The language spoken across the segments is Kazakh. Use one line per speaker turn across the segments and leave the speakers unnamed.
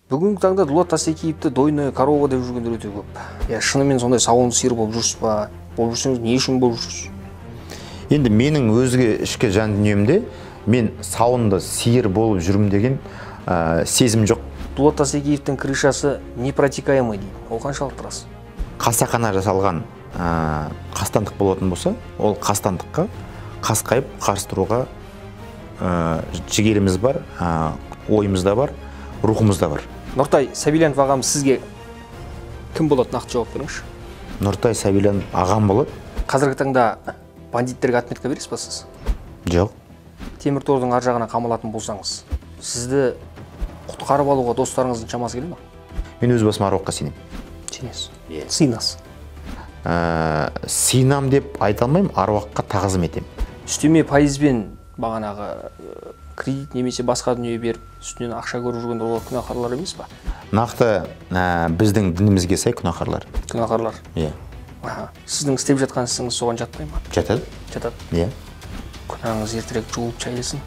Бүгінгі таңда Дулат Тастекеевті дойны корова деп жүргендер өте көп. Шынымен сондай сауынды сиыр болып жүрсіз ба? Болып жүрсеңіз, не үшін болып жүрсіз?
Енді менің өзге ішкі жан дүниемде мен сауынды сиыр болып жүрмін деген сезім жоқ.
Дулат Тастекеевтің крышасы непротекаемый дейді. Ол қаншалықты рас?
Қасақана жасалған қастандық болатын болса, ол қастандыққа қасқайып қарсы тұруға жігеріміз бар, ойымыз да бар, рухымыз да бар.
Нұртай Сабильянов ағам сізге кім болады, нақты жауап беріңізші?
Нұртай Сабильянов ағам болады.
Қазіргі таңда бандиттерге отметка бересіз ба сіз?
Жоқ.
Темір тордың ар жағына қамалатын болсаңыз, сізді құтқарып алуға достарыңыздың шамасы келе ме?
Мен өз басыма аруаққа сенемін.
Сенесіз? Сыйнасыз?
Сыйнам деп айта алмаймын, аруаққа тағзым етемін.
Үстеме пайызбен бағанағы кредит немесе басқа дүние беріп, үстінен ақша көріп жүргендер олар күнәһарлар емес па?
Нақты біздің дінімізге сай күнәһарлар.
Күнәһарлар?
Иә.
Сіздің істеп жатқан ісіңіз соған жатпай ма?
Жатады.
Жатады?
Иә.
Күнәңіз ертерек жуылып шайылсын.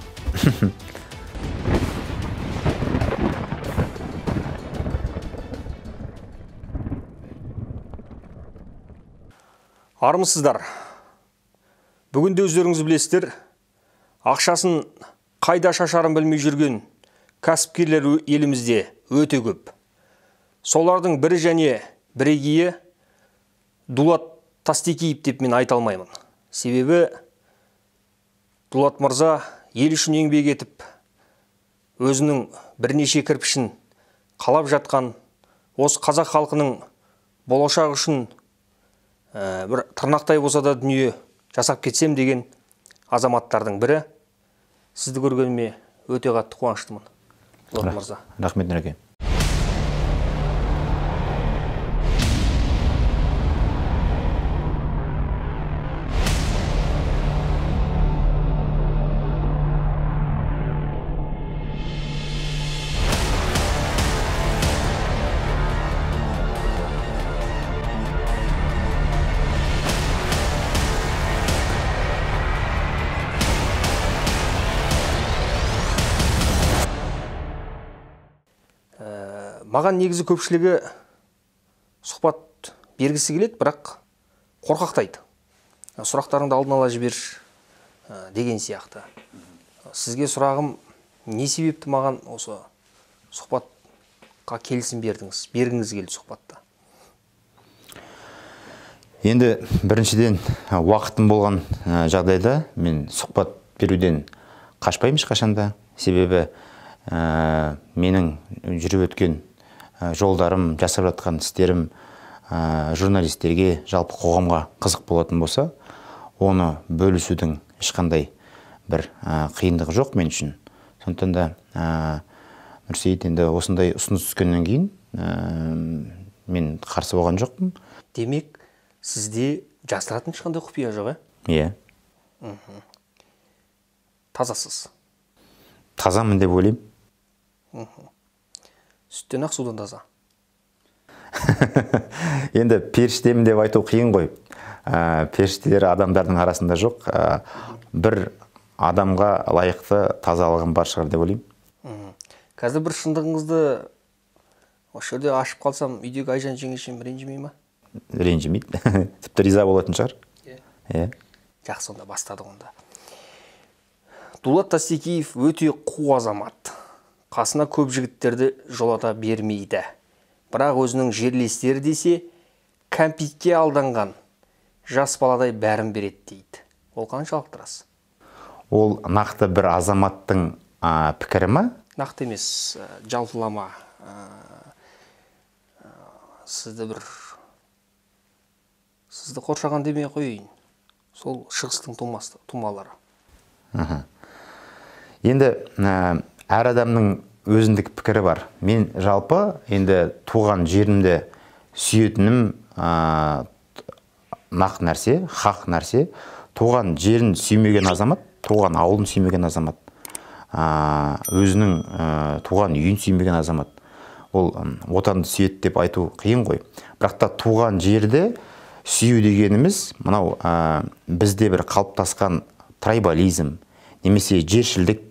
Армысыздар. Бүгінде өздеріңіз білесіздер, ақшасын қайда шашарын білмей жүрген кәсіпкерлер елімізде өте көп. Солардың бірі және бірегейі Дулат Тастекеев деп мен айта алмаймын. Себебі Дулат мырза ел үшін еңбек етіп, өзінің бірнеше кірпішін қалап жатқан, осы қазақ халқының болашағы үшін бір тырнақтай болса да дүние жасап кетсем деген азаматтардың бірі. Сізді көргеніме өте қатты қуаныштымын, Дулат мырза.
Рахмет, Нұреке.
Маған негізі көпшілігі сұхбат бергісі келеді, бірақ қорқақтайды. Сұрақтарыңды алдын ала жібер деген сияқты. Сізге сұрағым, не себепті маған осы сұхбатқа келісім бердіңіз, бергіңіз келді сұхбатта?
Енді біріншіден уақытым болған жағдайда мен сұхбат беруден қашпаймын ешқашанда. Себебі менің жүріп өткен жолдарым, жасап жатқан істерім журналистерге, жалпы қоғамға қызық болатын болса, оны бөлісудің ешқандай бір қиындығы жоқ мен үшін. Сондықтан да Нұрсейіт енді осындай ұсыныс түскеннен кейін мен қарсы болған жоқпын.
Демек, сізде жасыратын ешқандай құпия жоқ,
Иә.
Тазасыз?
Тазамын деп ойлаймын.
Сүттен ақ судан таза?
Енді періштемін деп айту қиын ғой. Періштелер адамдардың арасында жоқ. Бір адамға лайықты тазалығым бар шығар деп ойлаймын.
Қазір бір шындығыңызды осы жерде ашып қалсам, үйдегі Айжан жеңешем ренжімей ма?
Ренжімейді. Тіпті риза болатын шығар. Иә.
Жақсы, онда бастадық онда. Дулат Тастекеев өте қу азамат. Қасына көп жігіттерді жолата бермейді. Бірақ өзінің жерлестері десе, кәмпитке алданған жас баладай бәрін береді дейді. Ол қаншалықты рас?
Ол нақты бір азаматтың пікірі ма?
Нақты емес, жалпылама. Сізді қоршаған демей қойын. Сол шығыстың тумалары.
Енді әр адамның өзіндік пікірі бар. Мен жалпы енді туған жерімді сүйетінім нақ нәрсе, хақ нәрсе. Туған жерін сүймеген азамат, туған ауылын сүймеген азамат, өзінің туған үйін сүймеген азамат, ол отанды сүйет деп айту қиын ғой. Бірақ та туған жерді сүю дегеніміз, мынау бізде бір қалыптасқан трайбализм, немесе жершілдік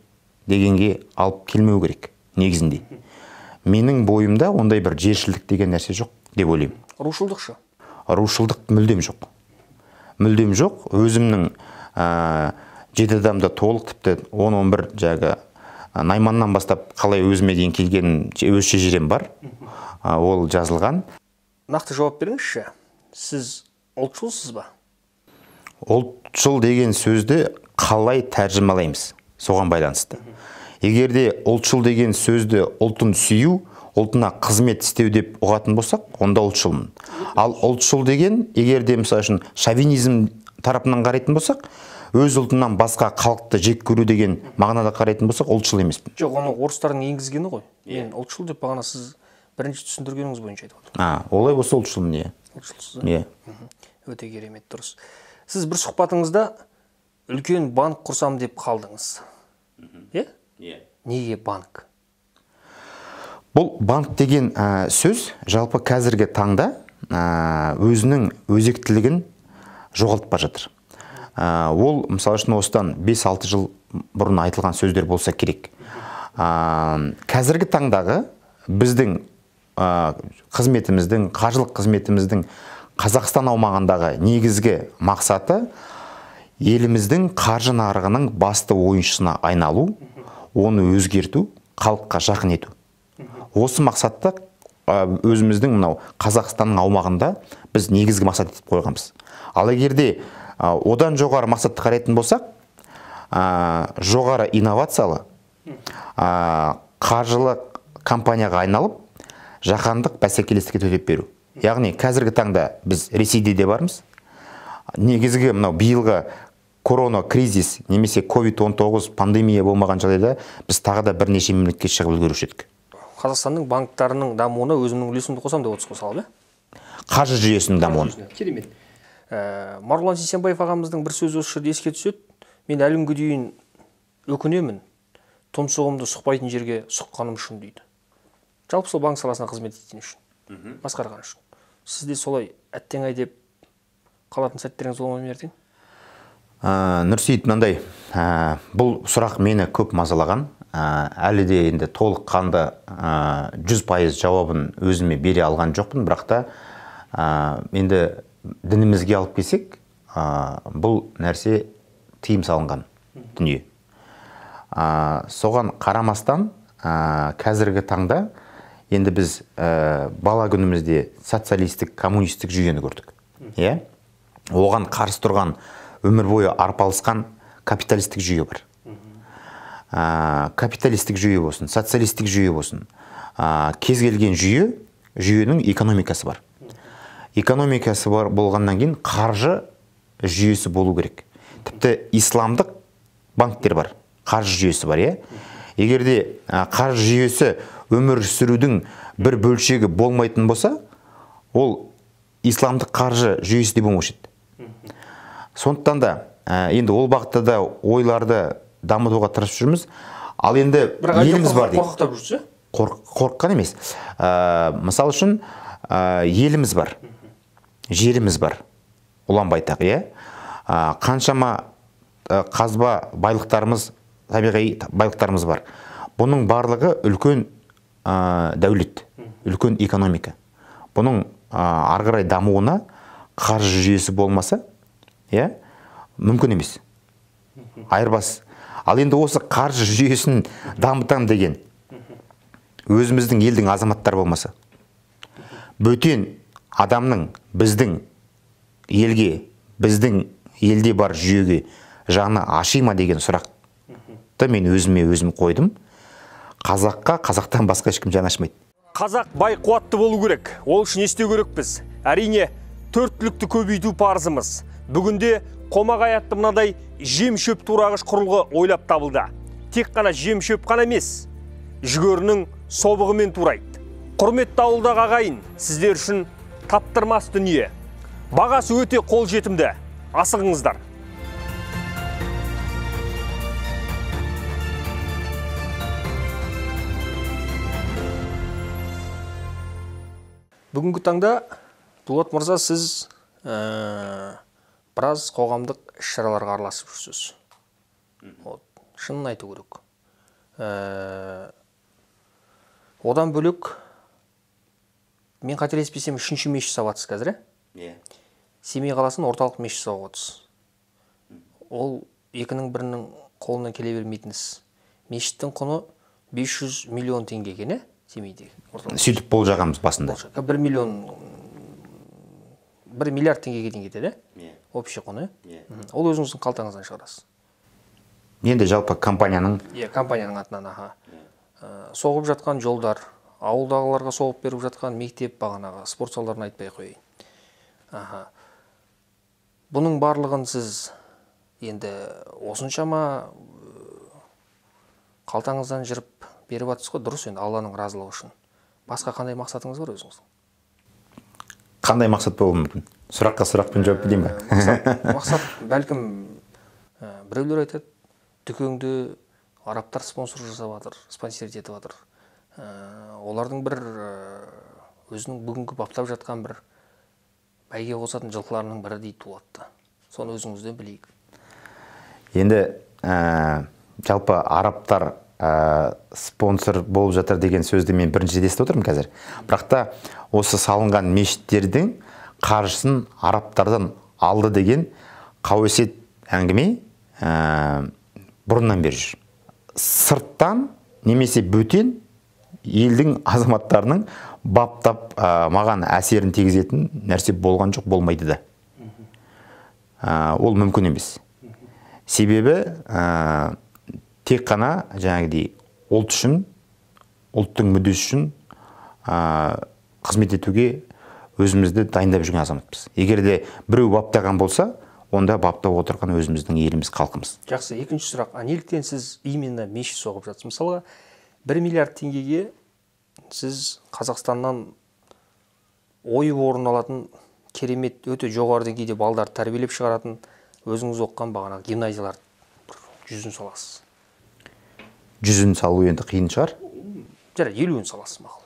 дегенге алып келмеу керек негізінде. менің бойымда ондай бір жершілдік деген нәрсе жоқ деп ойлаймын.
Рушылдық шы?
Рушылдық мүлдем жоқ. Мүлдем жоқ. Өзімнің 7 адамда толық, тіпті 10-11 жағы Найманнан бастап қалай өзіме дейін келген өз шежірем бар. Ол жазылған.
Нақты жауап беріңізші. Сіз ұлтшылсыз ба?
Ұлтшыл деген сөзді қалай тәржімалаймыз? Соған байланысты. Егерде ұлтшыл деген сөзді ұлтын сүю, ұлтына қызмет істеу деп ұғатын болсақ, онда ұлтшылмын. Ал ұлтшыл деген, егерде мысалы үшін шовинизм тарапынан қарайтын болсақ, өз ұлтынан басқа халықты жек көру деген мағынада қарайтын болсақ, ұлтшыл емеспін.
Жоқ, оны орыстардың енгізгені ғой. Мен ұлтшыл деп бағана сіз бірінші түсіндіргеніңіз бойынша айтып отырмын.
Олай болса ұлтшылмын, иә.
Ұлтшылсыз, иә. Өте керемет, дұрыс. Сіз бір сұхбатыңызда үлкен банк құрсам деп қалдыңыз. Иә? Иә. Неге банк?
Бұл банк деген сөз жалпы қазіргі таңда өзінің өзектілігін жоғалтып бара жатыр. Ол, мысалы үшін, осыдан 5-6 жыл бұрын айтылған сөздер болса керек. Қазіргі таңдағы біздің қызметіміздің, қаржылық қызметіміздің Қазақстан аумағындағы негізгі мақсаты еліміздің қаржы нарығының басты ойыншысына айналу, оны өзгерту, халыққа жақын ету. Осы мақсатта өзіміздің мынау Қазақстанның аумағында біз негізгі мақсат етіп қойғанбыз. Ал егерде одан жоғары мақсатты қарайтын болсақ, жоғары инновациялы, қаржылық компанияға айналып, жаһандық бәсекелестікке төтеп беру. Яғни қазіргі таңда біз Ресейде де бармыз. Негізгі мынау биылғы корона кризис немесе COVID-19 пандемия болмаған жағдайда біз тағы да бірнеше мемлекетке шығып үлгеруші едік.
Қазақстанның банктарының дамуына өзімнің үлесімді қосам деп отырсыз ғой,
қаржы жүйесінің дамуына.
Керемет. Марғұлан Сейсенбаев ағамыздың бір сөзі осы жерде еске түседі. Мен әлі күнге дейін өкінемін, тұмсығымды сұқпайтын жерге сұққаным үшін дейді. Жалпы сол банк саласына қызмет еткен үшін, басқарған үшін. Сізде солай әттең-ай деп қалатын сәттеріңіз болмай ма ертең?
Нұрсейіт, мынандай, бұл сұрақ мені көп мазалаған. Әлі де енді толыққанды 100% жауабын өзіме бере алған жоқпын, бірақ та енді дінімізге алып келсек, бұл нәрсе тыйым салынған дүние. Соған қарамастан қазіргі таңда енді біз бала күнімізде социалистік, коммунистік жүйені көрдік. Оған қарсы тұрған өмір бойы арпалысқан капиталистік жүйе бар. Капиталистік жүйе болсын, социалистік жүйе болсын. Кез келген жүйенің экономикасы бар. Экономикасы бар болғаннан кейін қаржы жүйесі болу керек. Тіпті исламдық банктер бар, қаржы жүйесі бар. Егерде қаржы жүйесі өмір сүрудің бір бөлшегі болмайтын болса, ол исламдық қаржы жүйесі де болмаушы еді. Сондықтан да енді ол бағытта да ойларды дамытуға тырысып жүрміз. Ал енді еліміз бар дейді.
Қорқақтап жүрсіз?
Қорыққан емес. Мысал үшін еліміз бар, жеріміз бар, ұлан-байтақ, қаншама қазба байлықтарымыз, табиғи байлықтарымыз бар. Бұның барлығы үлкен дәулет, үлкен экономика. Бұның ары қарай дамуына қаржы жүйесі болмаса, мүмкін емес. Айырбас. Ал енді осы қаржы жүйесін дамытам деген өзіміздің елдің азаматтары болмаса, бөтен адамның біздің елге, біздің елде бар жүйеге жаны ашима деген сұрақты мен өзім қойдым. Қазаққа қазақтан басқа ешкім жаны ашымайды.
Қазақ бай қуатты болу керек. Ол үшін не істеу керекпіз? Әрине, төрттілікті көбейту парызымыз. Бүгінде қомағай атты мынадай жем-шөп турағыш құрылғы ойлап табылды. Тек қана жем-шөп қана емес, жүгерінің собығымен турайды. Құрметті ауылдағы ағайын, сіздер үшін таптырмас дүние. Бағасы өте қолжетімді. Асығыңыздар. Бүгінгі таңда, Дулат мырза, сіз біраз қоғамдық іс-шараларға араласып жүрсіз. Шынын айту керек. Одан бөлек, мен қателеспесем, 3-ші мешіт салатсыз қазір, Семей қаласының орталық мешіт салып отырсыз. Ол екінің бірінің қолынан келе бермейтініз. Мешіттің құны 500 миллион теңге екен, Семейдегі.
Сөйтіп болжағанбыз басында.
1 миллиард теңгеге дейін кетеді, общий құны. Ол өзіңіздің қалтаңыздан шығарасыз.
Енді жалпы компанияның?
Компанияның атынан, соғып жатқан жолдар, ауылдағыларға соғып беріп жатқан мектеп бағанағы, спорт залдарын айтпай қойайын. Бұның барлығын сіз енді осыншама қалтаңыздан жырып беріп атсыз ғой, дұрыс, енді Алланың разылығы үшін. Басқа қандай мақсатыңыз бар өзіңіздің?
Қандай мақсат болуы мүмкін? Сұраққа сұрақпен жауап берейін ба?
Мақсат бәлкім біреулер айтады, дүкеңді арабтар спонсор жасап жатыр, спонсорить етіп жатыр. Олардың бір өзінің бүгінгі баптап жатқан бір бәйге қосатын жылқыларының бірі дейді туатты. Соны өзіңізден білейік.
Енді жалпы арабтар спонсор болып жатыр деген сөзді мен бірінші естіп отырмын қазір. Бірақ та осы салынған мешіттердің қаржысын арабтардан алды деген қауесет әңгіме бұрыннан бері жүр. Сырттан немесе бөтен елдің азаматтарының баптап маған әсерін тигізетін нәрсе болған жоқ, болмайды да. Ол мүмкін емес. Себебі тек қана жаңағыдай ұлт үшін, ұлттың мүддесі үшін қызмет етуге өзімізді дайындап жүрген азаматпыз. Егер де біреу баптаған болса, онда баптап отырған өзіміздің еліміз, халқымыз.
Жақсы, екінші сұрақ. Неліктен сіз именно мешіт соғып жатсыз? Мысалға, 1 миллиард теңгеге сіз Қазақстаннан ойып орын алатын керемет, өте жоғары деңгейде балдарды тәрбиелеп шығаратын, өзіңіз оқыған бағанағы гимназиялар 100-ін саласыз.
100-ін салу енді қиын шығар?
Жарайды, 50-ін саласыз мақұл.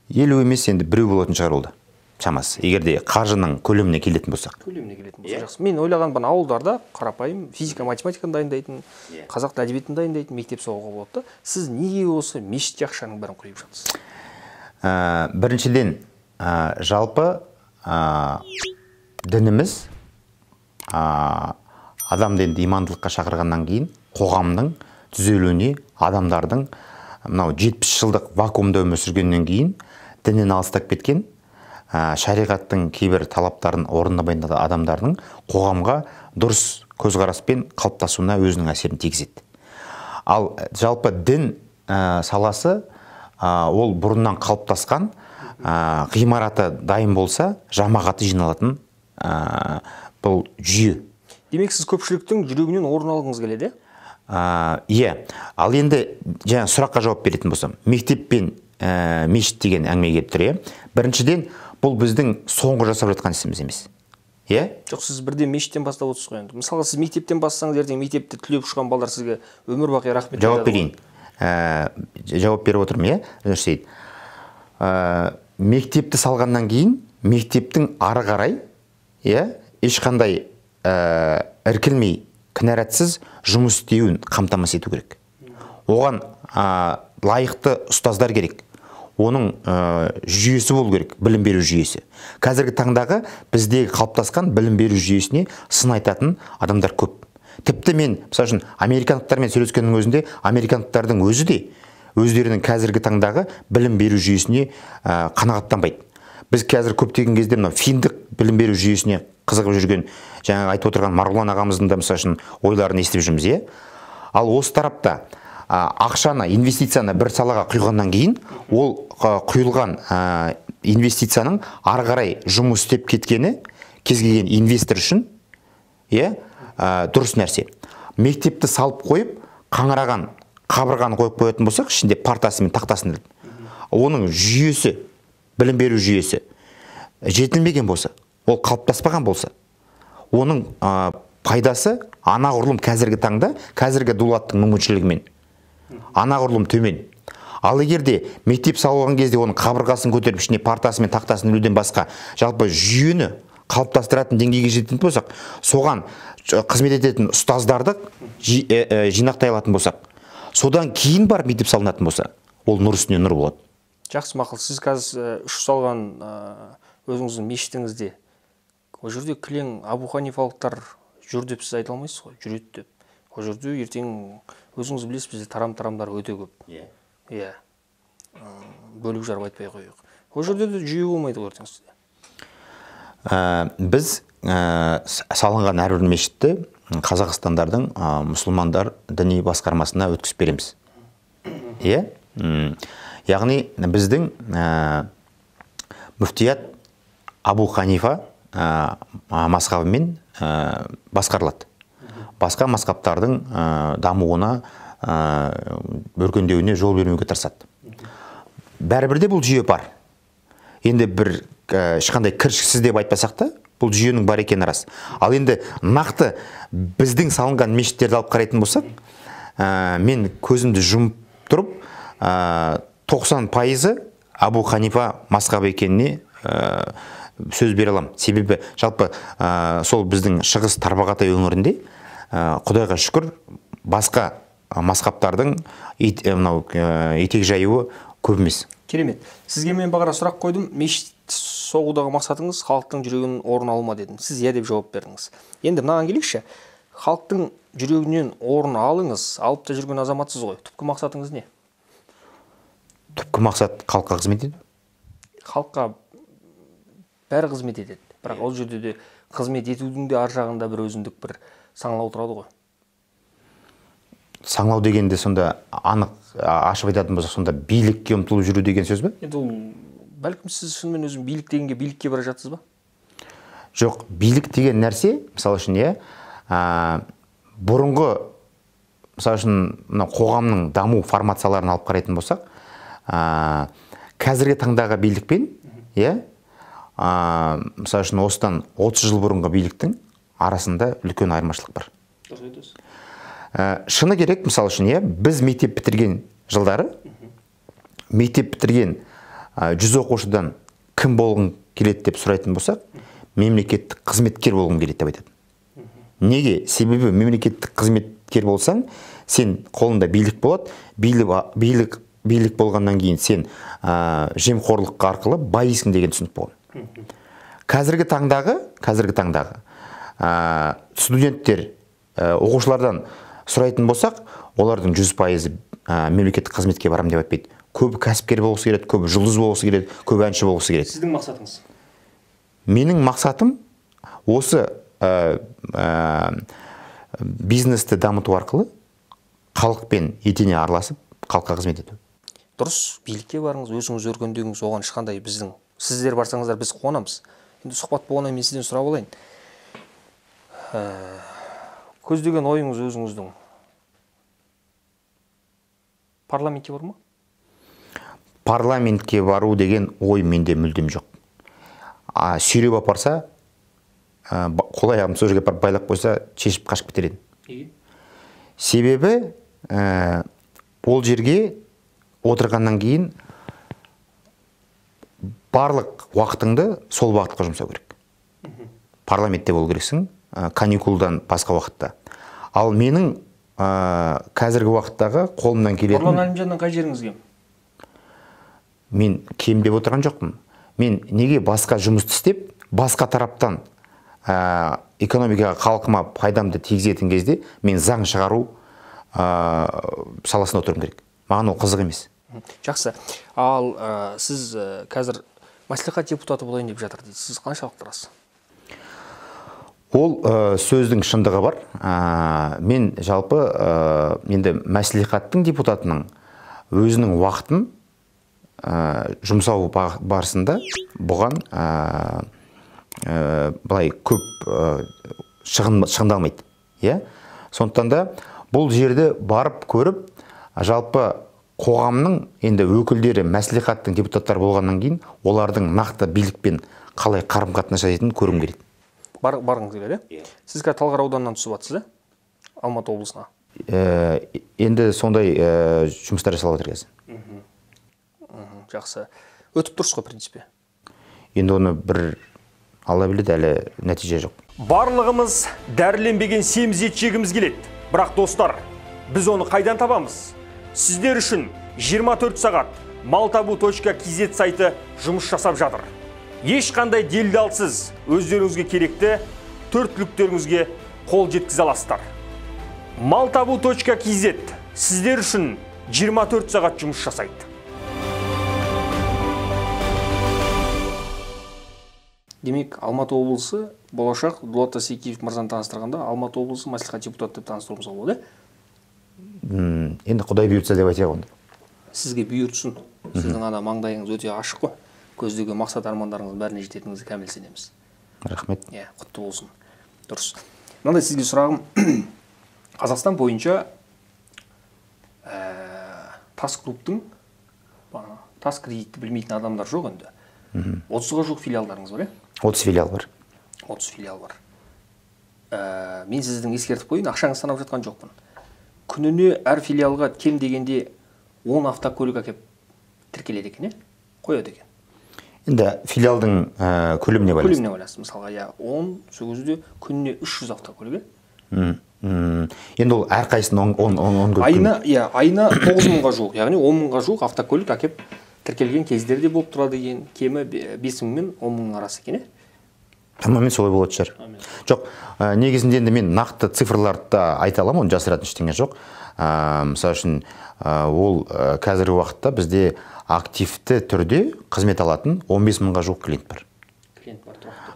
50 емес, енді біреу болатын шығар олда. Шамасы, егер де қаржының көлеміне келетін болсақ.
Жақсы. Мен ойлаған бана ауылдарда қарапайым физика, математиканы дайындайтын, қазақ әдебиетін дайындайтын мектеп соғуға болады. Сіз неге осы мешіт ақшаның бәрін құйып жатсыз?
Біріншіден, жалпы дініміз адамды енді имандылыққа шақырғаннан кейін қоғамның түзелуіне, адамдардың мынау 70 жылдық вакуумда өмір сүргеннен кейін діннен алыстап кеткен, шариғаттың кейбір талаптарын орындамайтын адамдардың қоғамға дұрыс көзқараспен қалыптасуына өзінің әсерін тигізеді. Ал жалпы дін саласы ол бұрыннан қалыптасқан, ғимараты дайын болса, жамағаты жиналатын бұл жүйе.
Демек, сіз көпшіліктің жүрегінен орын алғыңыз келеді?
Иә. Ал енді жаңа сұраққа жауап беретін болсам, мектеп пен мешіт деген әңгіме келіп тұр. Біріншіден, бұл біздің соңғы жасап жатқан ісіміз емес.
Жоқ, сіз бірден мешіттен бастап отырсыз ғой енді. Мысалға, сіз мектептен бастасаңыз, ертең мектепте түлеп ұшқан балдар сізге өмір бақи рахмет.
Жауап берейін. Жауап беріп отырмын, мектепті салғаннан кейін, мектептің ары қарай, ешқандай іркілмей, кінәратсыз жұмыс істеуін қамтамасыз ету керек. Оған лайықты ұстаздар керек. Оның жүйесі болу керек, білім беру жүйесі. Қазіргі таңдағы біздегі қалыптасқан білім беру жүйесіне сын айтатын адамдар көп. Тіпті мен, мысалы үшін, американдықтармен сөйлескеннің өзінде, американдықтардың өзі де өздерінің қазіргі таңдағы білім беру жүйесіне қанағаттанбайды. Біз қазір көптеген кезде финдік білім беру жүйесіне қызығып жүрген, жаңа айтып отырған Марғұлан ағамыздың да мысалы үшін ойларын естіп жүрміз. Ал осы тарапта ақшаны, инвестицияны бір салаға құйғаннан кейін, ол құйылған инвестицияның ары қарай жұмыс істеп кеткені кез келген инвестор үшін дұрыс нәрсе. Мектепті салып қойып, қаңыраған қабырғаны қойып қоятын болсақ, ішінде партасы мен тақтасын, оның жүйесі, білім беру жүйесі жетілмеген болса, ол қалыптаспаған болса, оның пайдасы анағұрлым қазіргі таңда, қазіргі дулаттың мүмкіншілігімен анағұрлым төмен. Ал егер де мектеп салған кезде оның қабырғасын көтеріп, ішіне партасы мен тақтасын ілуден басқа жалпы жүйені қалыптастыратын деңгейге жететін болсақ, соған қызмет ететін ұстаздарды жинақтай алатын болсақ, содан кейін бар мектеп салынатын болса, ол нұр үстіне нұр болады.
Жақсы, мақұл. Сіз қазір үш салған өзіңіздің мешітіңізде, ол жерде кілең Абу Ханифалықтар жүр деп сіз айта алмайсыз ғой, жүреді деп. Ол жерде ертең өзіңіз білесіз, бізде тарам-тарамдар өте көп. Иә. Бөліп жарып айтпай қойық. Ол жерде де жүйе болмайды ғой ертең сізде.
Біз салынған әрбір мешітті Қазақстандардың мұсылмандар діни басқармасына өткізіп береміз. Иә? Яғни біздің мүфтият Абу Ханифа мазхабымен басқарылады. Басқа мазхабтардың дамуына, өркендеуіне жол бермеуге тырысады. Бәрібір де бұл жүйе бар. Енді бір ешқандай кіршіксіз деп айтпасақ та, бұл жүйенің бар екені рас. Ал енді нақты біздің салынған мешіттерді алып қарайтын болсақ, мен көзімді жұмып тұрып, 90% Абу Ханифа мазхабы екеніне сөз бере аламын. Себебі жалпы сол біздің шығыс Тарбағатай өңірінде Құдайға шүкір басқа мазхабтардың етек жаюы көп емес.
Керемет. Сізге мен бағана сұрақ қойдым. Мешіт соғудағы мақсатыңыз халықтың жүрегінен орын алу ма дедім. Сіз иә деп жауап бердіңіз. Енді мынаған келейікші. Халықтың жүрегінен орын алыңыз, алып та жүрген азаматсыз ғой. Түпкі мақсатыңыз не?
Түпкі мақсат халыққа қызмет ету.
Халыққа бәрі қызмет етеді. Бірақ ол жерде де қызмет етудің де ар жағында бір өзіндік бір саңылау тұрады ғой.
Саңлау дегенде сонда анық ашып айтатын болсақ, сонда билікке ұмтылып жүру деген сөз бе?
Енді ол бәлкім сіз шынымен өзің билік дегенге билікке бара жатсыз ба?
Жоқ, билік деген нәрсе, мысалы үшін, бұрынғы, мысалы үшін, қоғамның даму формацияларын алып қарайтын болсақ, қазіргі таңдағы билікпен, мысалы үшін, осыдан 30 жыл бұрынғы биліктің арасында үлкен айырмашылық бар. Шыны керек, мысалы үшін, біз мектеп бітірген жылдары, мектеп бітірген 100 оқушыдан кім болғың келеді деп сұрайтын болсақ, мемлекеттік қызметкер болғым келеді деп айтады. Неге? Себебі мемлекеттік қызметкер болсаң, сен қолында билік болады, билік болғаннан кейін сен жемқорлық арқылы байисың деген түсінік болған. Қазіргі таңдағы студенттер, оқушылардан сұрайтын болсақ, олардың 100% мемлекеттік қызметке барам деп айтпайды. Көбі кәсіпкер болғысы келеді, көбі жұлдыз болғысы келеді, көбі әнші болғысы келеді.
Сіздің мақсатыңыз?
Менің мақсатым осы бизнесті дамыту арқылы халықпен етене араласып, халыққа қызмет ету.
Дұрыс, билікке барыңыз, өзіңіз өркендеңіз, оған ешқандай сіздер барсаңыздар біз қуанамыз. Енді сұхбат болғаннан мен сізден сұрап алайын. Көздеген ойыңыз өзіңіздің парламентке бар ма?
Парламентке бару деген ой менде мүлдем жоқ. Сүйреп апарса, қол аяғым сол жерге байлап қойса, шешіп қашып кетер едім. Себебі ол жерге отырғаннан кейін барлық уақытыңды сол бағытқа жұмсау керек. Парламентте болу керексің, каникулдан басқа уақытта. Ал менің қазіргі уақыттағы қолымнан келетін...
Нұрлан Әлімжаннан қай жеріңіз кем?
Мен кем деп отырған жоқпын. Мен неге басқа жұмысты істеп, басқа тараптан экономикаға, халқыма пайдамды тигізетін кезде мен заң шығару саласында отыруым керек. Маған ол қызық емес.
Жақсы. Ал сіз қазір мәслихат депутаты болайын деп жатыр дейсіз. Сіз қаншалық тұрасыз?
Ол сөздің шындығы бар. Мен жалпы енді мәслихаттың депутатының өзінің уақытын жұмсау барысында бұған былай көп шығындалмайды. Сондықтан да бұл жерді барып көріп, жалпы қоғамның енді өкілдері мәслихаттың депутаттар болғаннан кейін олардың нақты билікпен қалай қарым-қатынас жасайтынын көргім келеді.
Барғыңыз келеді? Сіз қазір Талғар ауданынан түсіп жатсыз, Алматы облысына?
Енді сондай жұмыстар жасалып жатыр қазір.
Жақсы. Өтіп тұрсыз ғой, принципе.
Енді оны бір алла біледі, әлі нәтиже жоқ.
Барлығымыз дәріленбеген семіз ет жегіміз келеді. Бірақ достар, біз оны қайдан табамыз? Сіздер үшін 24 сағат maltabu.kz сайты жұмыс жасап жатыр. Ешқандай делдалсыз өздеріңізге керекті төрт-түліктеріңізге қол жеткізе аласыздар. maltabu.kz сіздер үшін 24 сағат жұмыс жасайды. Демек, Алматы облысы болашақ Дулат Тастекеев мырзаны таныстырғанда Алматы облысы мәслихат депутаты деп таныстыруымызға болады.
Енді Құдай бұйыртса деп айтайық онда.
Сізге бұйыртсын. Сіздің ана маңдайыңыз өте ашық қой. Көздегі мақсат армандарыңыз бәріне жететініңізге кәміл сенеміз.
Рахмет.
Құтты болсын. Дұрыс. Мынандай сізге сұрағым. Қазақстан бойынша тас клубтың тас кредитті білмейтін адамдар жоқ енді. 30-ға жуық филиалдарыңыз бар,
30 филиал бар.
30 филиал бар. Мен сіздің ескертіп қойын, ақшаңыз санап жатқан жоқпын. Күніне әр филиалға кем дегенде 10 автокөлік әкеп тіркеледі екен, қояды екен.
Енді филиалдың көлеміне байланысты.
Көлеміне байланысты. Мысалға, 10 сөзде күніне 300 автокөлік.
Енді ол әрқайсының 10
айына 9.000-ға жуық, яғни 10.000-ға жуық автокөлік әкеп тіркелген кездерде болып тұрады екен, кемі 5.000 мен 10.000 арасы екен.
Тамамен солай болады шығар. Жоқ, негізінде енді мен нақты цифрларды айта аламын, оны жасыратын ештеңе жоқ. Мысалы үшін ол қазіргі уақытта бізде активті түрде қызмет алатын 15.000-ға жуық клиент бар.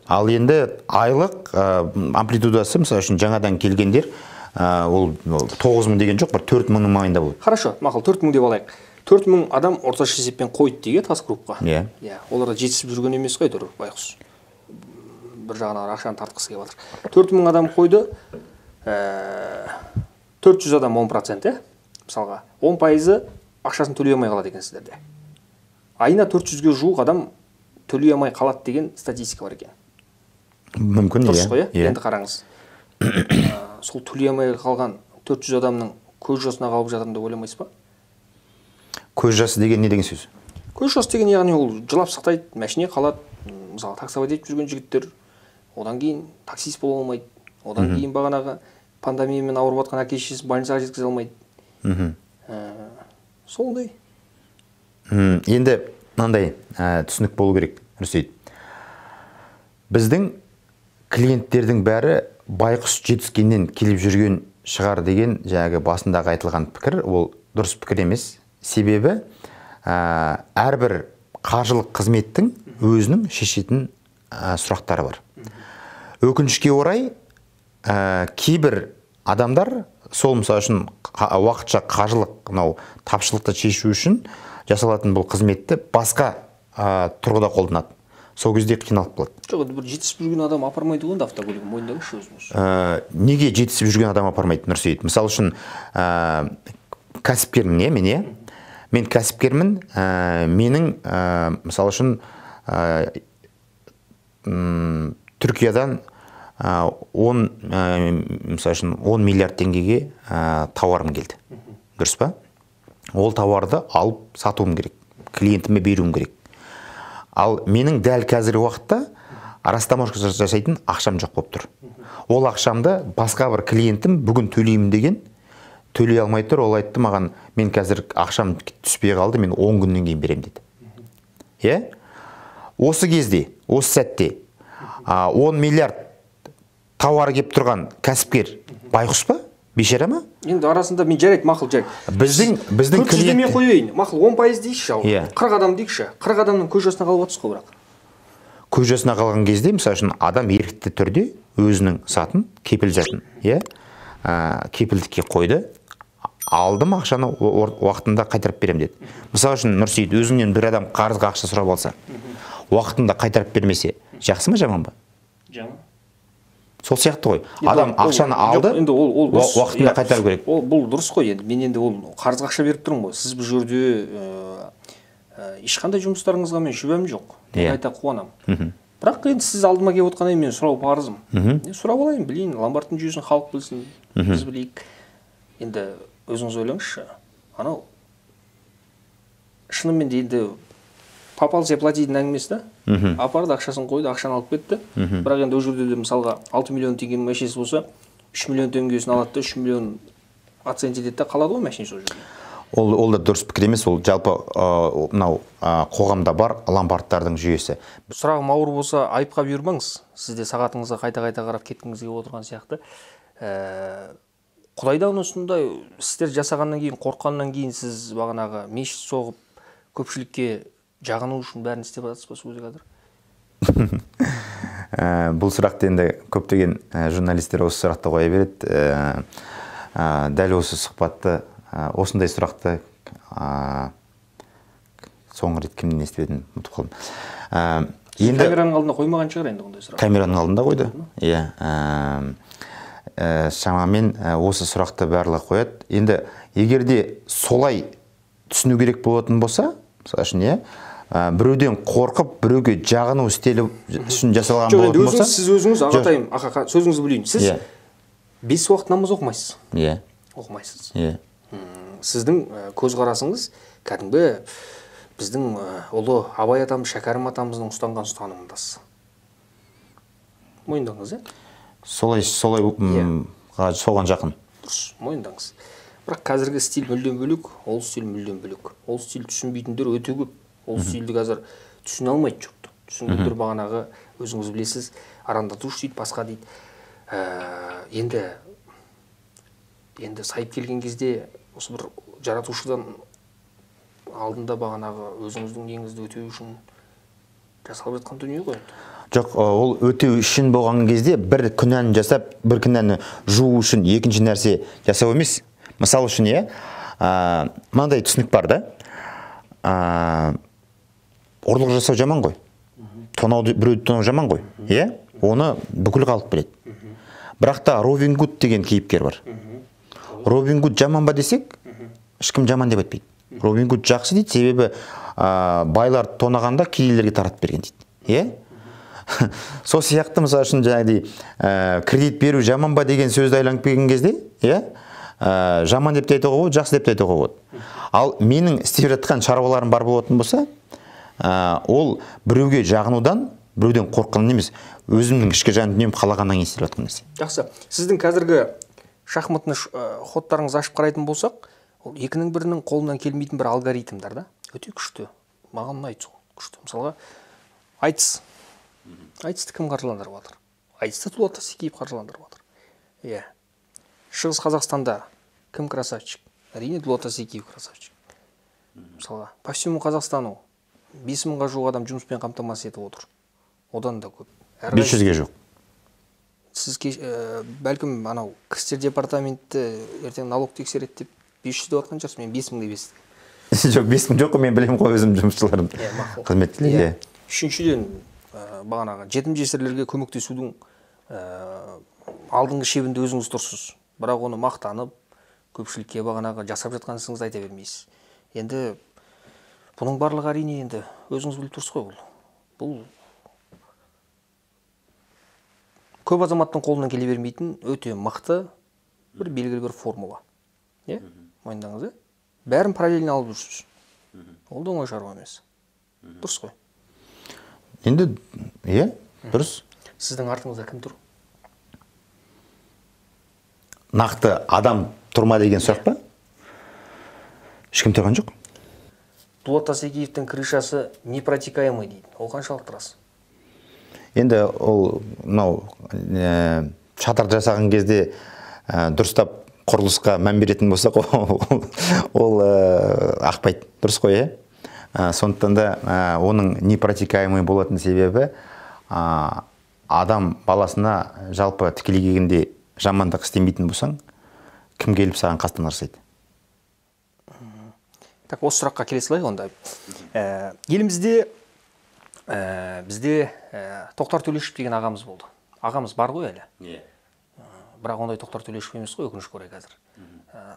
Ал енді айлық амплитудасы, мысалы үшін жаңадан келгендер, ол 9.000 деген жоқ, бір 4.000-ның маңында болады.
Хорошо, мақұл, 4.000 деп алайық. 4.000 адам орташа есеппен қойды деге тас клубқа. Оларға жетісіп жүрген емес қой тұр, байқұс. Бір жағынан ақшаны тартқысы келіп жатыр. 4.000 адам қойды, 400 адам 10%, мысалға 10% ақшасын төлей алмай қалады екен сіздерде. Айына 400-ге жуық адам төлей алмай қалады деген статистика бар екен.
Мүмкін,
дұрыс қой, енді қараңыз. Сол төлей алмай қалған 400 адамның көз жасына қалып жатырмын деп ойламайсыз ба?
Көз жасы деген не деген сөз?
Көз жасы деген яғни ол жылап сақтайды, мәшіне қалады. Мысалы, таксовать етіп жүрген жігіттер, одан кейін таксист бола алмайды. Одан кейін бағанағы пандемиямен ауырып жатқан әке-шешесін больницаға жеткізе алмайды. Солдай.
Енді мынандай түсінік болу керек, Рүсейд. Біздің клиенттердің бәрі байқұс жетіскеннен келіп жүрген шығар деген жаңағы басындағы айтылған пікір, ол дұрыс пікір емес. Себебі әрбір қаржылық қызметтің өзінің шешетін сұрақтары бар. Өкінішке орай, кейбір адамдар сол мысалы үшін уақытша қаржылық тапшылықты шешу үшін жасалатын бұл қызметті басқа тұрғыда қолданады. Сол кезде қиналып қалады.
Жоқ, бір жетісіп жүрген адам апармайды ғой автокөлігін, мойындаңызшы өзіңіз.
Неге жетісіп жүрген адам апармайды, Нұрсейіт? Мысалы үшін кәсіпкермін, мен кәсіпкермін, менің мысалы үшін Түркиядан 10 миллиард теңгеге тауарым келді. Дұрыс па? Ол тауарды алып сатуым керек, клиентіме беруім керек. Ал менің дәл қазіргі уақытта растаможка жасайтын ақшам жоқ болып тұр. Ол ақшамды басқа бір клиентім бүгін төлеймін деген төлей алмай тұр. Ол айтты маған, мен қазір ақшам түспей қалды, мен 10 күннен кейін берем деді. Осы кезде, осы сәтте 10 миллиард тауар кеп тұрған кәсіпкер байқұс па? Бейшара ма?
Енді арасында мен жарайды, мақұл жарайды.
Біздің
400 деме қойайын. Мақұл 10% дейікші, 40 адам дейікші. 40 адамның көз жасына қалып отырсыз ғой бірақ.
Көз жасына қалған кезде, мысалы үшін адам ерікті түрде өзінің сатын, кепілзатын, кепілдікке қойды. Алдым ақшаны уақытында қайтарып берем деді. Мысалы үшін Нұрсейіт, өзіңнен бір адам қарызға ақша сұрап алса, уақытында қайтарып бермесе, жақсы ма, жаман ба?
Жаман.
Сол сияқты ғой. Адам ақшаны алды, уақытында қайтару керек.
Бұл дұрыс қой енді. Мен енді ол қарызға ақша беріп тұрмын ғой. Сіз бұл жерде ешқандай жұмыстарыңызға мен шүбәм жоқ. Қайта қуанамын. Бірақ енді сіз алдыма келіп отқаннан мен сұрау парызым. Сұрап алайын, білейін, ломбардтың жүйесін халық білсін, біз білейік. Енді өзіңіз ойлаңызшы, анау шынымен де енді попался платидің әңгімесі да. Апарды, ақшасын қойды, ақшаны алып кетті. Бірақ енді ол жерде де мысалға 6 миллион теңгенің мәшинесі болса, 3 миллион теңгесін алады да 3 миллион оценить етеді де қалады ғой мәшине сол жерде.
Ол да дұрыс пікір емес, ол жалпы мынау қоғамда бар ломбардтардың жүйесі.
Сұрағым ауыр болса, айыпқа бұйырмаңыз. Сіз де сағатыңызға қайта-қайта қарап кеткіңіз келіп отырған сияқты. Құдайдан осындай істер жасағаннан кейін, қорыққаннан кейін сіз бағанағы мешіт соғып, көпшілікке жағыну үшін бәрін істеп жатсыз ба өзі қазір?
Бұл сұрақты енді көптеген журналистер осы сұрақты қоя береді. Дәл осы сұхбатты, осындай сұрақты соңғы рет кімнен естіп едім, ұмытып қалдым.
Камераның алдында қоймаған шығар енді ондай сұрақ?
Камераның алдында қойды. Иә. Шамамен осы сұрақты барлығы қояды. Енді егерде солай түсіну керек болатын болса, мысалы үшін, біреуден қорқып, біреуге жағыну стилі үшін жасалған болатын болса...
Сіз өзіңіз, ағатайым, сөзіңізді білейін. Сіз 5 уақыт намаз оқымайсыз?
Иә.
Оқымайсыз?
Иә.
Сіздің көзқарасыңыз кәдімгі біздің ұлы Абай атамыз, Шәкәрім атамыздың ұстанған ұстанымындасыз. Мойындаңыз,
Солай соған жақын.
Дұрыс, мойындаңыз. Бірақ қазіргі стиль мүлдем бөлек, ол стиль мүлдем бөлек. Ол стиль түсінбейтіндер өте көп. Ол стильді қазір түсіне алмайды жұрт. Түсінгендер бағанағы өзіңіз білесіз, арандатушы дейді, басқа дейді. Енді сайып келген кезде осы бір жаратушыдан алдында бағанағы өзіңіздің неңізді өтеу үшін жасалып жатқан дүние ғой.
Жоқ, ол өтеу үшін болған кезде бір күнәні жасап, бір күнәні жуу үшін екінші нәрсе жасау емес. Мысал үшін, мынандай түсінік бар да. Ұрлық жасау жаман ғой. Біреуді тонау жаман ғой. Оны бүкіл халық біледі. Бірақ та Робин Гуд деген кейіпкер бар. Робин Гуд жаман ба десек, ешкім жаман деп айтпайды. Робин Гуд жақсы дейді, себебі байлар тонағанда кедейлерге таратып берген дейді. Сол сияқты, мысалы үшін, кредит беру жаман ба деген сөзді айланып келген кезде, жаман деп те айтуға болады, жақсы деп те айтуға болады. Ал менің істеп жатқан шаруаларым бар болатын болса, ол біреуге жағынудан, біреуден қорыққаннан емес, өзімнің ішкі жан дүнием қалағаннан кейін істеп жатқан нәрсе.
Жақсы. Сіздің қазіргі шахматны ходтарыңызды ашып қарайтын болсақ, ол екінің бірінің қолынан келмейтін бір алгоритмдар да, өте күшті. Маған ұнайды сол күшті. Мысалға, айтысты кім қаржыландырып жатыр? Айтысты Дулат Тастекеев қаржыландырып жатыр. Иә. Шығыс Қазақстанда кім красавчик? Әрине Дулат Тастекеев красавчик. Мысалға, по всему Қазақстану 5000-ға жуық адам жұмыспен қамтамасыз етіп отыр. Одан да көп.
500-ге жоқ.
Сіз бәлкім анау кірістер департаменті ертең налог тексереді деп 500 деп атқан шығарсыз, мен 5000 деп естідім.
Жоқ, 5000 жоқ, мен білемін ғой өзім жұмысшыларым. Қызметшілер.
Үшіншіден, бағанағы жетім жесірлерге көмектесудің алдыңғы шебінде өзіңіз тұрсыз. Бірақ оны мақтанып, көпшілікке бағанағы жасап жатқан ісіңізді айта бермейсіз. Енді бұның барлығы әрине енді өзіңіз біліп тұрсыз ғой. Бұл көп азаматтың қолынан келе бермейтін өте мықты бір белгілі бір формула. Мойындаңыз, бәрін параллельно алып жүрсіз. Ол да оңай шаруа емес. Дұрыс қой.
Енді, дұрыс.
Сіздің артыңызда кім тұр?
Нақты адам тұрма деген сұрақ па? Ешкім тұрған жоқ.
Дулат Тастекеевтің крышасы непротекаемый дейді. Ол қаншалықты рас?
Енді ол шатыр жасаған кезде дұрыстап құрылысқа мән беретін болсақ, ол ақпайды. Дұрыс қой, сондықтан да оның непротекаемый болатын себебі адам баласына жалпы тікелей келгенде жамандық істемейтін болсаң, кім келіп саған қастан арсайды?
Так, осы сұраққа келе салайық онда. Елімізде бізде Тоқтар Төлешов деген ағамыз болды. Ағамыз бар ғой әлі. Бірақ ондай Тоқтар Төлешов емес қой, өкінішке орай қазір.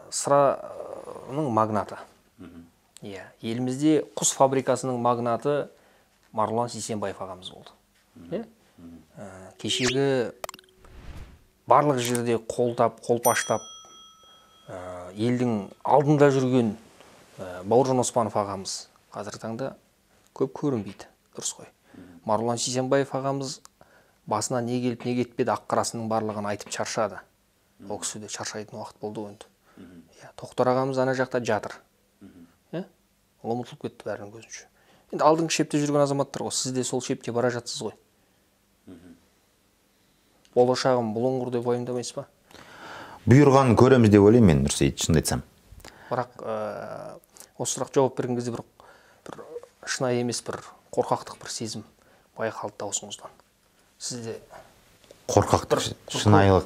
Сыраның магнаты. Елімізде құс фабрикасының магнаты Марғұлан Сейсенбаев ағамыз болды. Кешегі барлық жерде қолдап, қолпаштап, елдің алдында жүрген Бауыржан Оспанов ағамыз қазіргі таңда көп көрінбейді. Дұрыс қой. Марғұлан Сейсенбаев ағамыз басына не келіп, не кетпеді, ақ-қарасының барлығын айтып шаршады. Ол кісі де шаршайтын уақыт болды енді. Тоқтар ағамыз ана жақта жатыр. ол ұмытылып кетті бәрінің көзінше. Енді алдыңғы шепте жүрген азаматтар ғой, сіз де сол шепте бара жатсыз ғой. Болашағым бұлыңғыр деп уайымдамайсыз ба?
Бұйырғанын көреміз деп ойлаймын мен, Нұрсейіт, шынымды айтсам.
Бірақ осы сұрақ жауап берген кезде бір шынайы емес, бір қорқақтық бір сезім байқалды даусыңыздан. Сізде
Қорқақтық, шынайылық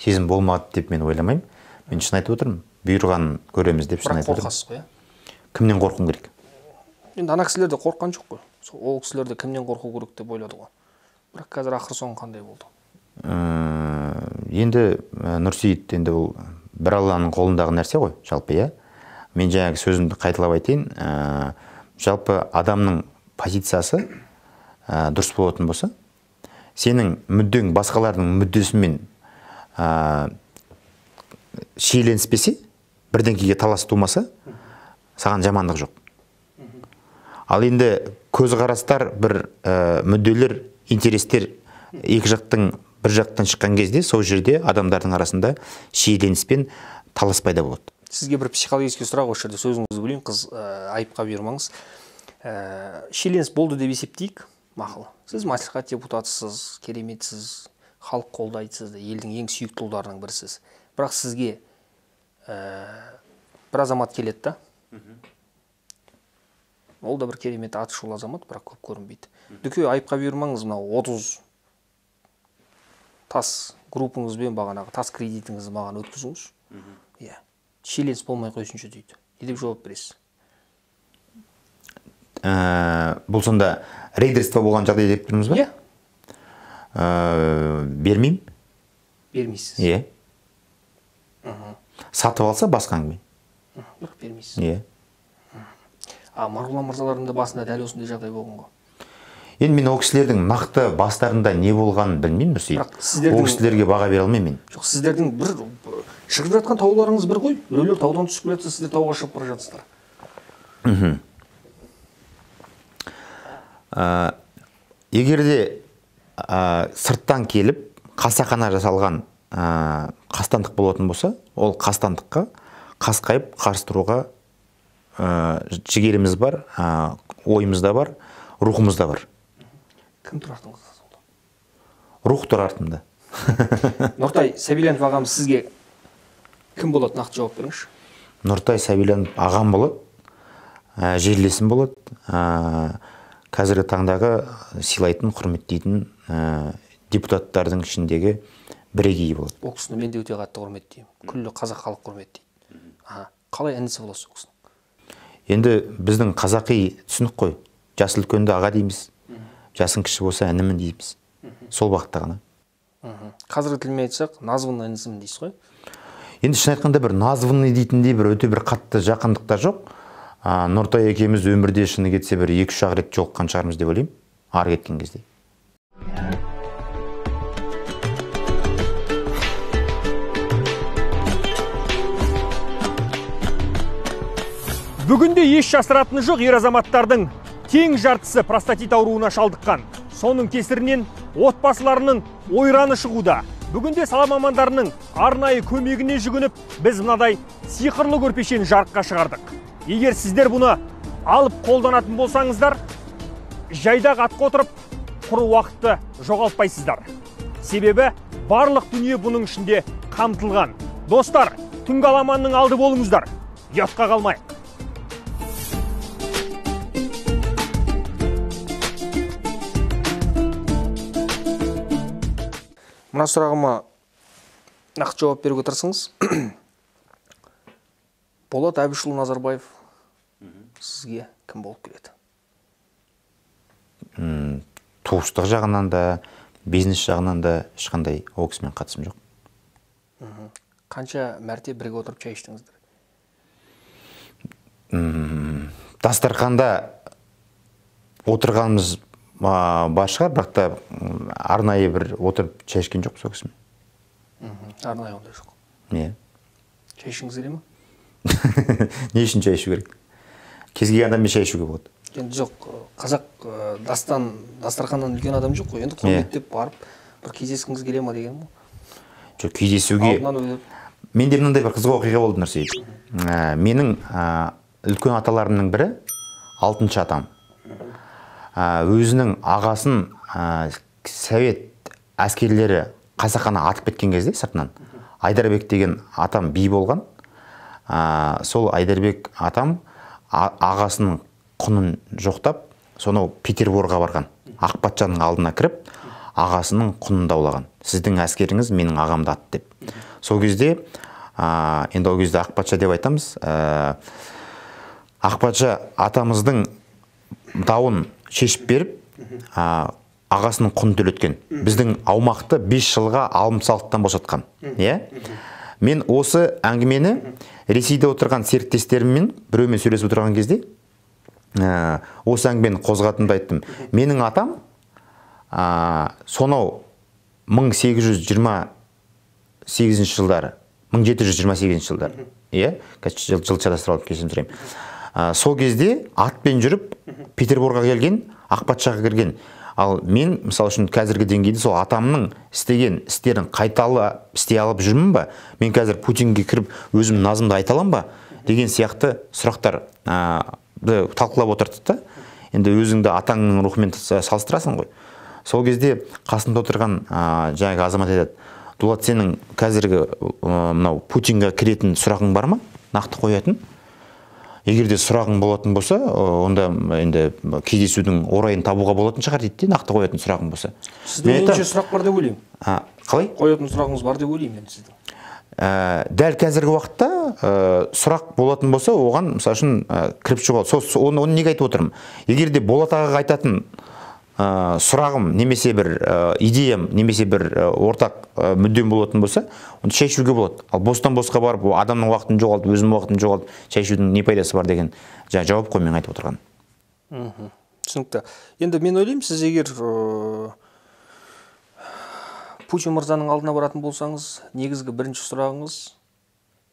сезім болмады деп мен ойламаймын. Мен шын айтып отырмын. Бұйырғанын көреміз деп шын айтып отырмын.
Қорқасыз ғой,
Кімнен қорқуым керек?
Енді ана кісілер де қорыққан жоқ қой. Ол кісілер де кімнен қорқу керек деп ойлады ғой. Бірақ қазір ақыр соңы қандай болды?
Енді Нұрсейіт, енді бұл бір Алланың қолындағы нәрсе ғой, жалпы, иә. Мен жаңағы сөзімді қайталап айтайын. Жалпы адамның позициясы дұрыс болатын болса, сенің мүддең басқалардың мүддесімен шиеленіспесе, бірдеңкеге талас тумаса, саған жамандық жоқ. Ал енді көзқарастар, бір мүдделер, интерестер екі жақтың бір жақтан шыққан кезде, сол жерде адамдардың арасында шиеленіс пен талас пайда болады.
Сізге бір психологический сұрақ осы жерде, сөзіңізді бөлейін, қыз айыпқа бұйырмаңыз. Шиеленіс болды деп есептейік, мақұл. Сіз мәслихат депутатысыз, кереметсіз, халық қолдайды сізді, елдің ең сүйікті ұлдарының бірісіз. Бірақ сізге бір азамат келеді да. Ол да бір керемет атышулы азамат, бірақ көп көрінбейді. Дүке айыпқа бұйырмаңыз, мынау 30 тас группыңызбен бағанағы тас кредитіңізді маған өткізіңіз. Иә. Шиеленіс болмай қойсыншы дейді. Не деп жауап бересіз?
Бұл сонда рейдерство болған жағдай деп тұрмыз ба?
Иә.
Бермеймін.
Бермейсіз.
Иә. Сатып алса басқа әңгіме.
Бірақ бермейсіз.
Иә.
Марғұлан мырзалардың басында дәл осындай жағдай болған ғой.
Енді мен ол кісілердің нақты бастарында не болғанын білмеймін, Нұрсейіт. Ол кісілерге баға бере алмаймын мен.
Жоқ, сіздердің бір шығып жатқан тауларыңыз бір ғой. Біреулер таудан түсіп келе жатса, сіздер тауға шығып бара жатсыздар.
Егер де сырттан келіп, қасақана жасалған қастандық болатын болса, ол қастандыққа қасқайып қарсы тұруға жігеріміз бар, ойымыз да бар, рухымыз да бар.
Кім тұр артыңызда сонда?
Рух тұр артымда.
Нұртай Сәбиленов ағам сізге кім болады, нақты жауап беріңізші?
Нұртай Сәбиленов ағам болады, жерлесім болады, қазіргі таңдағы сыйлайтын, құрметтейтін депутаттардың ішіндегі бірегейі болады.
Ол кісіні мен де өте қатты құрметтеймін. Күллі қазақ халық құрметтейді. Қалай інісі боласыз ол кісінің?
Енді біздің қазақи түсінік қой. Жасы үлкенді аға дейміз. Жасың кіші болса інімін дейміз. Сол бағытта ғана.
Қазіргі тілмен айтсақ, названный інісімін дейсіз ғой?
Енді шын айтқанда бір названный дейтіндей бір өте бір қатты жақындықта жоқ. Нұртай екеуміз өмірде шыны кетсе бір 2-3 рет жолыққан шығармыз деп ойлаймын. Ары кеткен кезде.
Бүгінде еш жасыратыны жоқ, ер азаматтардың тең жартысы простатит ауруына шалдыққан. Соның кесірінен отбасыларының ойраны шығуда. Бүгінде сала мамандарының арнайы көмегіне жүгініп, біз мынадай сиқырлы көрпешені жарыққа шығардық. Егер сіздер бұны алып қолданатын болсаңыздар, жайдақ атқа отырып, құр уақытты жоғалтпайсыздар. Себебі барлық дүние бұның ішінде қамтылған. Достар, түнгі аламанның алды болыңыздар. Ұятқа қалмайық.
Мына сұрағыма нақты жауап беруге тырысыңыз. Болат Әбішұлы Назарбаев сізге кім болып келеді?
Туыстық жағынан да, бизнес жағынан да ешқандай ол кісімен қатысым жоқ.
Қанша мәрте бірге отырып шай іштіңіздер?
Дастарханда отырғанымыз бар шығар, бірақ та арнайы бір отырып шай ішкен жоқ сол кісімен.
Арнайы ондай жоқ.
Не?
Шай ішіңіз келе ме?
Не үшін шай ішу керек? Кез келген адаммен шай ішуге болады.
Енді жоқ, қазақ дастарханнан үлкен адам жоқ қой. Енді құрметтеп барып бір кездескіңіз келе ме деген ғой.
Жоқ, кездесуге. Менде мынандай бір қызық оқиға болды, Нұрсейіт. Менің үлкен аталарымның бірі, 6-шы атам. Өзінің ағасын совет әскерлері қасақана атып кеткен кезде сыртынан Айдарбек деген атам би болған. Сол Айдарбек атам ағасының құнын жоқтап, сонау Петерборға барған. Ақпатшаның алдына кіріп, ағасының құнын даулаған. Сіздің әскеріңіз менің ағамды атты деп. Сол кезде, енді ол кезде Ақпатша деп айтамыз, Ақпатша атамыздың дауын шешіп беріп, ағасының құнын төлеткен. Біздің аумақты 5 жылға алым-салықтан босатқан. Мен осы әңгімені Ресейде отырған серіктестеріммен біреумен сөйлесіп отырған кезде осы әңгімені қозғатымды айттым. Менің атам сонау 1828 жылдары, 1728 жылдары, жыл шатастырып алып кешірім сұраймын. Сол кезде атпен жүріп Петерборға келген, Ақпатшаға кірген. Ал мен, мысалы үшін, қазіргі деңгейде сол атамның істеген істерін қайталы істей алып жүрмін ба? Мен қазір Путинге кіріп өзім назымды айта аламын ба? Деген сияқты сұрақтар талқылап отырдық та. Енді өзіңді атаңның рухымен салыстырасың ғой. Сол кезде қасында отырған жаңағы азамат айтады: Дулат, сенің қазіргі мынау Путинге кіретін сұрағың бар ма? Нақты қоятын. Егер де сұрағың болатын болса, онда енді кездесудің орайын табуға болатын шығар дейді, нақты қоятын сұрағың болса.
Сіздің меніңше сұрақ бар деп ойлаймын.
Қалай?
Қоятын сұрағыңыз бар деп ойлаймын енді сіздің.
Дәл қазіргі уақытта сұрақ болатын болса, оған мысалы үшін кіріп шығуға. Оны неге айтып отырмын? Егер де Болат ағаға айтатын сұрағым немесе бір идеям, немесе бір ортақ мүддем болатын болса, оны шай ішуге болады. Ал бостан босқа барып, адамның уақытын жоғалтып, өзімнің уақытын жоғалтып, шай ішудің не пайдасы бар деген жауап қой мен айтып отырған.
Түсінікті. Енді мен ойлаймын, сіз егер Путин мырзаның алдына баратын болсаңыз, негізгі бірінші сұрағыңыз,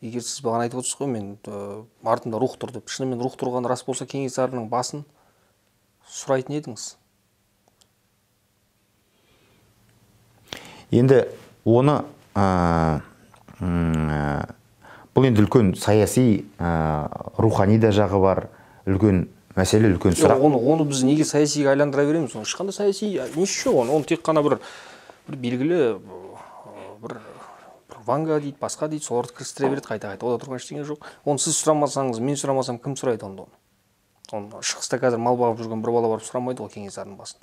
егер сіз бағана айтып отырсыз ғой, мен артында рух тұр деп, шынымен рух тұрған рас болса, Кенесарының басын сұрайтын едіңіз.
Енді оны бұл енді үлкен саяси, рухани да жағы бар, үлкен мәселе, үлкен сұрақ.
Оны біз неге саясиге айландыра береміз? Ешқандай саяси несі жоқ. Оны тек қана бір белгілі бір ванга дейді, басқа дейді, соларды кірістіре береді қайта-қайта. Ода тұрған ештеңе жоқ. Оны сіз сұрамасаңыз, мен сұрамасам, кім сұрайды оны? Оны шығыста қазір мал бағып жүрген бір бала барып сұрамайды ғой Кенесарының басын.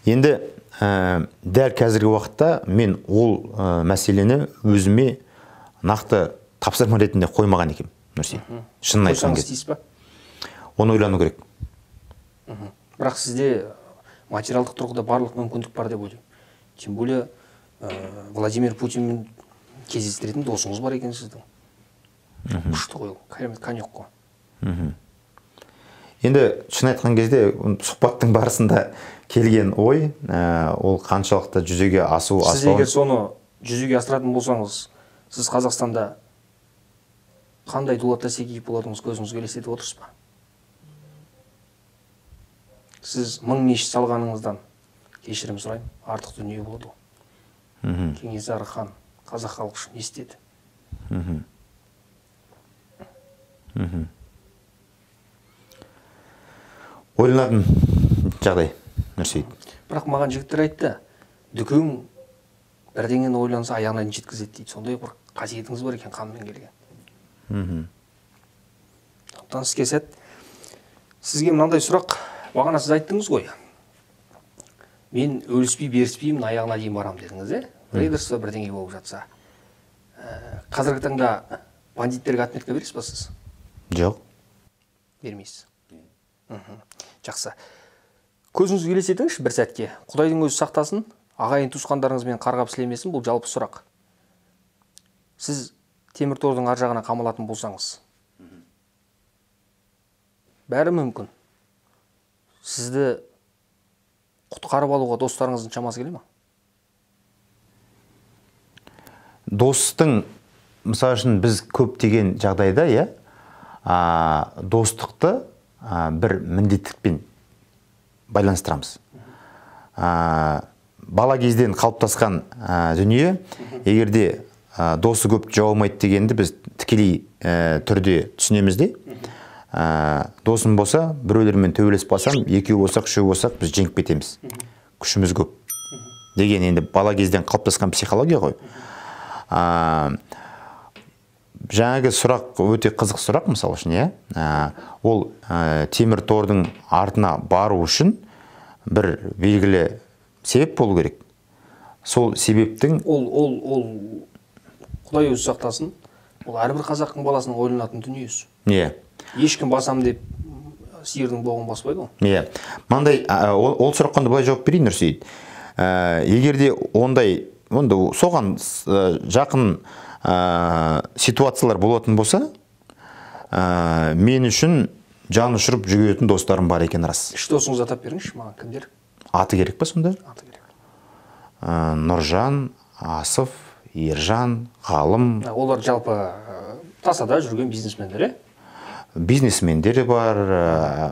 Енді дәл қазіргі уақытта мен ол мәселені өзіме нақты тапсырма ретінде қоймаған екенмін, Нұрсейіт. Шынын айтқан кезде. Оны ойлану керек.
Бірақ сізде материалдық тұрғыда барлық мүмкіндік бар деп ойлаймын. Тем более Владимир Путинмен кездестіретін досыңыз бар екен сіздің. Күшті ғой, конек қой.
Енді шын айтқан кезде сұхбаттың барысында келген ой, ол қаншалықты жүзеге асу
аспауы. Сіз егер соны жүзеге асыратын болсаңыз, сіз Қазақстанда қандай Дулат Тастекеев болатыныңыз көзіңізге елестетіп отырсыз ба? Сіз 1000 мешіт салғаныңыздан кешірім сұраймын, артық дүние болады. Кенесары хан қазақ халқы үшін не істеді?
Ойланатын жағдай, Нұрсейіт.
Бірақ маған жігіттер айтты, дүкең бірдеңені ойланса аяғына дейін жеткізеді дейді. Сондай бір қасиетіңіз бар екен қанмен келген. Сондықтан іске сәт. Сізге мынандай сұрақ, бағана сіз айттыңыз ғой. Мен өліспей беріспеймін, аяғына дейін барам дедіңіз, рейдерсі бірдеңе болып жатса. Қазіргі таңда бандиттерге отметка бересіз ба сіз?
Жоқ.
Бермейсіз. Жақсы. Көзіңізге елестетіңізші бір сәтке. Құдайдың өзі сақтасын, ағайын туысқандарыңызбен қарғап сілемесін, бұл жалпы сұрақ. Сіз темір тордың ар жағына қамалатын болсаңыз, бәрі мүмкін. Сізді құтқарып алуға достарыңыздың шамасы келе ме?
Достың, мысалы үшін біз көптеген жағдайда, достықты бір міндеттікпен байланыстырамыз. Бала кезден қалыптасқан дүние, егерде досы көп жау алмайды дегенді біз тікелей түрде түсінеміз де. Досым болса, біреулермен төбелесіп қалсам, екеу болсақ, үшеу болсақ, біз жеңіп кетеміз. Күшіміз көп. Деген енді бала кезден қалыптасқан психология ғой. Жаңағы сұрақ өте қызық сұрақ, мысалы үшін, ол темір тордың артына бару үшін бір белгілі себеп болу керек. Сол себептің
ол Құдай өзі сақтасын, ол әрбір қазақтың баласының ойланатын дүниесі. Ешкім басам деп сиырдың боғын баспайды ғой.
Мандай ол сұраққа былай жауап берейін, Нұрсейіт. Егер де соған жақын ситуациялар болатын болса, мен үшін жан ұшырып жүретін достарым бар екен рас.
Үш досыңыз атап беріңізші маған, кімдер?
Аты керек па сонда?
Аты керек.
Нұржан, Асып, Ержан, Ғалым.
Олар жалпы тасада жүрген бизнесмендер,
Бизнесмендері бар,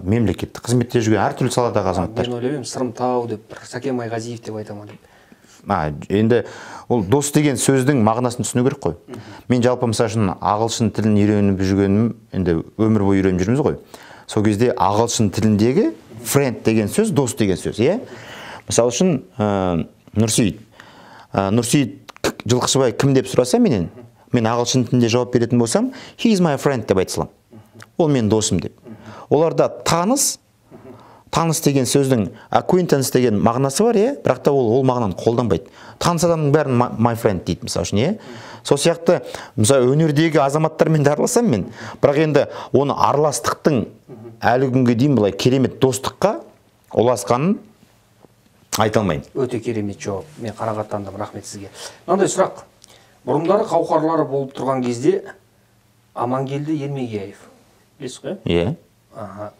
мемлекеттік қызметте жүрген әртүрлі саладағы азаматтар.
Мен ойлаймын, Сырымтау деп, Сәкен Майғазиев деп айтамын деп.
Енді ол дос деген сөздің мағынасын түсіну керек қой. Мен жалпы мысалы үшін ағылшын тілін үйреніп жүргенім, енді өмір бойы үйреніп жүрміз ғой. Сол кезде ағылшын тіліндегі friend деген сөз, дос деген сөз, Мысалы үшін Нұрсейіт Жылқышыбай кім деп сұраса менен, мен ағылшын тілінде жауап беретін болсам, he is my friend деп айтсалам. Ол мен досым деп. Оларда таныс деген сөздің acquaintance деген мағынасы бар, бірақ та ол мағынаны қолданбайды. Таныс адамның бәрін my friend дейді, мысалы үшін, Сол сияқты, мысалы, өнердегі азаматтармен де араласам мен, бірақ енді оны араластықтың әлі күнге дейін былай керемет достыққа ұласқанын айта алмайын.
Өте керемет жауап. Мен қанағаттандым, рахмет сізге. Мынандай сұрақ. Бұрындары қауқарлары болып тұрған кезде Амангелді Ермегияев. Білесіз ғой?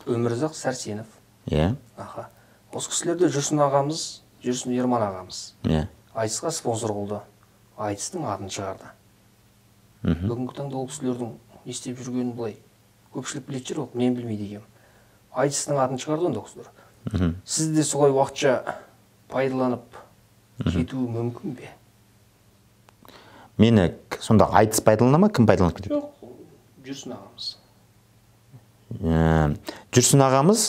Өмірзақ Сәрсенов. Осы кісілерде Жүрсін ағамыз, Жүрсін Ерман ағамыз. Айтысқа спонсор болды. Айтыстың атын шығарды. Бүгінгі таңда ол кісілердің не істеп жүргенін былай көпшілік білетін шығар, мен білмейді екенмін. Айтыстың атын шығарды онда кісілер. Сіз де солай уақытша пайдаланып кетуі мүмкін бе?
Мені сонда айтыс пайдалана ма, кім пайдаланып кетеді?
Жоқ, Жүрсін ағамыз.
Жүрсін ағамыз,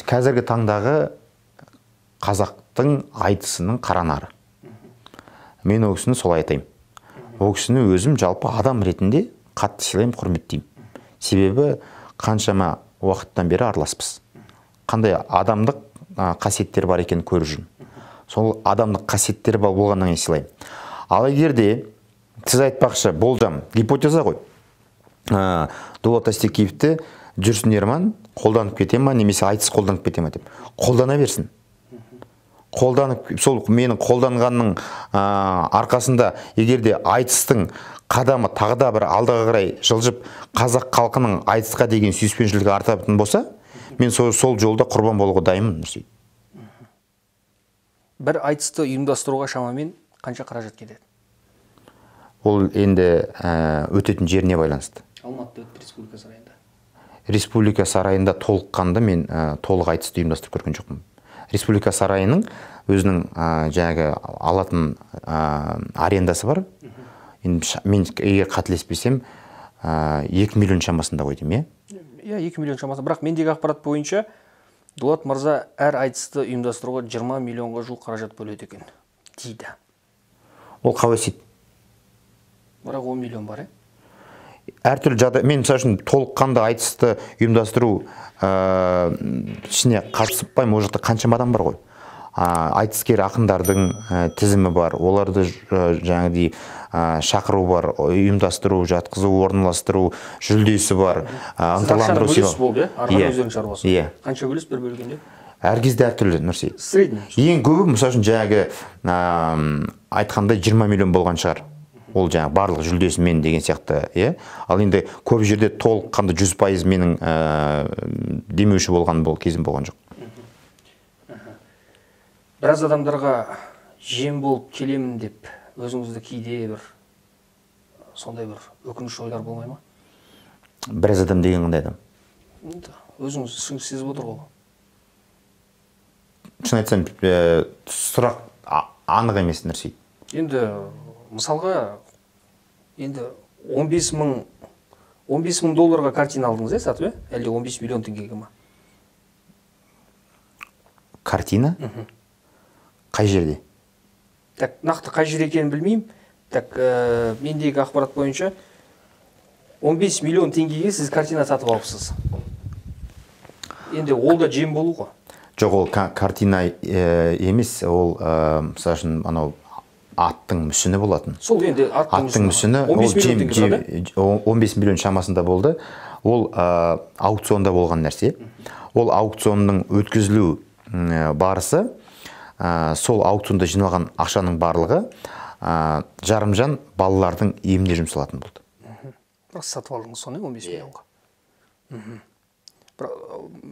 қазіргі таңдағы қазақтың айтысының қаранары. Мен ол кісіні солай айтайым. Ол кісіні өзім жалпы адам ретінде қатты сыйлаймын, құрметтеймін. Себебі қаншама уақыттан бері араласпыз. Қандай адамдық қасиеттер бар екен көріп жүрмін. Сол адамдық қасиеттер болғаннан кейін сыйлаймын. Ал егер де сіз айтпақшы болжам, гипотеза ғой. Дулат Тастекеевті Жүрсін Ерман қолданып кете ма, немесе айтыс қолданып кете ма деп. Қолдана берсін. Сол менің қолданғанның арқасында егер де айтыстың қадамы тағы да бір алдыға қарай жылжып, қазақ халқының айтысқа деген сүйіспеншілігі артатын болса, мен сол жолда құрбан болуға дайынмын.
Бір айтысты ұйымдастыруға шамамен қанша қаражат кетеді?
Ол енді өтетін жеріне байланысты.
Алматыда өтті Республика сарайында.
Республика сарайында толыққанды мен толық айтысты ұйымдастырып көрген жоқпын. Республика сарайының өзінің жаңағы алатын арендасы бар. Мен егер қателеспесем 2 миллион шамасында ғой деймін,
2 миллион шамасында. Бірақ мендегі ақпарат бойынша Дулат мырза әр айтысты ұйымдастыруға 20 миллионға жуық қаражат бөледі екен дейді.
Ол қалай істейді?
Бірақ 10 миллион бар,
Әртүрлі жағдай, мен мысалы үшін толыққанды айтысты ұйымдастыру ішіне қатысып бай, ол жақта қаншама адам бар ғой. Айтыскер ақындардың тізімі бар, оларды жаңағыдай шақыру бар, ұйымдастыру, жатқызу, орналастыру, жүлдесі бар, ынталандыру
болды, арған өздерің шаруасы. Қанша бөлесіз бір бөлгенде?
Әр кезде әртүрлі Нұрсейіт.
Средний.
Ең көбі мысалы үшін жаңағы айтқандай 20 миллион болған шығар. Ол жаңағы барлық жүлдесі мен деген сияқты, Ал енді көп жерде толыққанды 100% менің демеуші болған кезім болған жоқ.
Біраз адамдарға жем болып келемін деп, өзіңізді кейде бір сондай бір өкініш ойлар болмай ма?
Біраз адам деген қандай адам?
Өзіңіз сезіп отыр ғой.
Шын айтсам, сұрақ анық емес Нұрсейіт.
Енді мысалға енді 15 мың долларға картина алдыңыз, сатып, әлде 15 миллион теңгеге ма?
Картина? Қай жерде?
Так, нақты қай жер екенін білмеймін. Так, мендегі ақпарат бойынша 15 миллион теңгеге сіз картина сатып алыпсыз. Енді ол да жем болу ғой.
Жоқ, ол картина емес, ол мысалы үшін анау аттың мүсіні болатын.
Сол енді
аттың мүсіні 15 миллион шамасында болды. Ол аукционда болған нәрсе. Ол аукционның өткізілу барысы, сол аукционда жиналған ақшаның барлығы жарымжан балалардың еміне жұмсалатын болды.
Бірақ сатып алдыңыз соны 15 миллионға.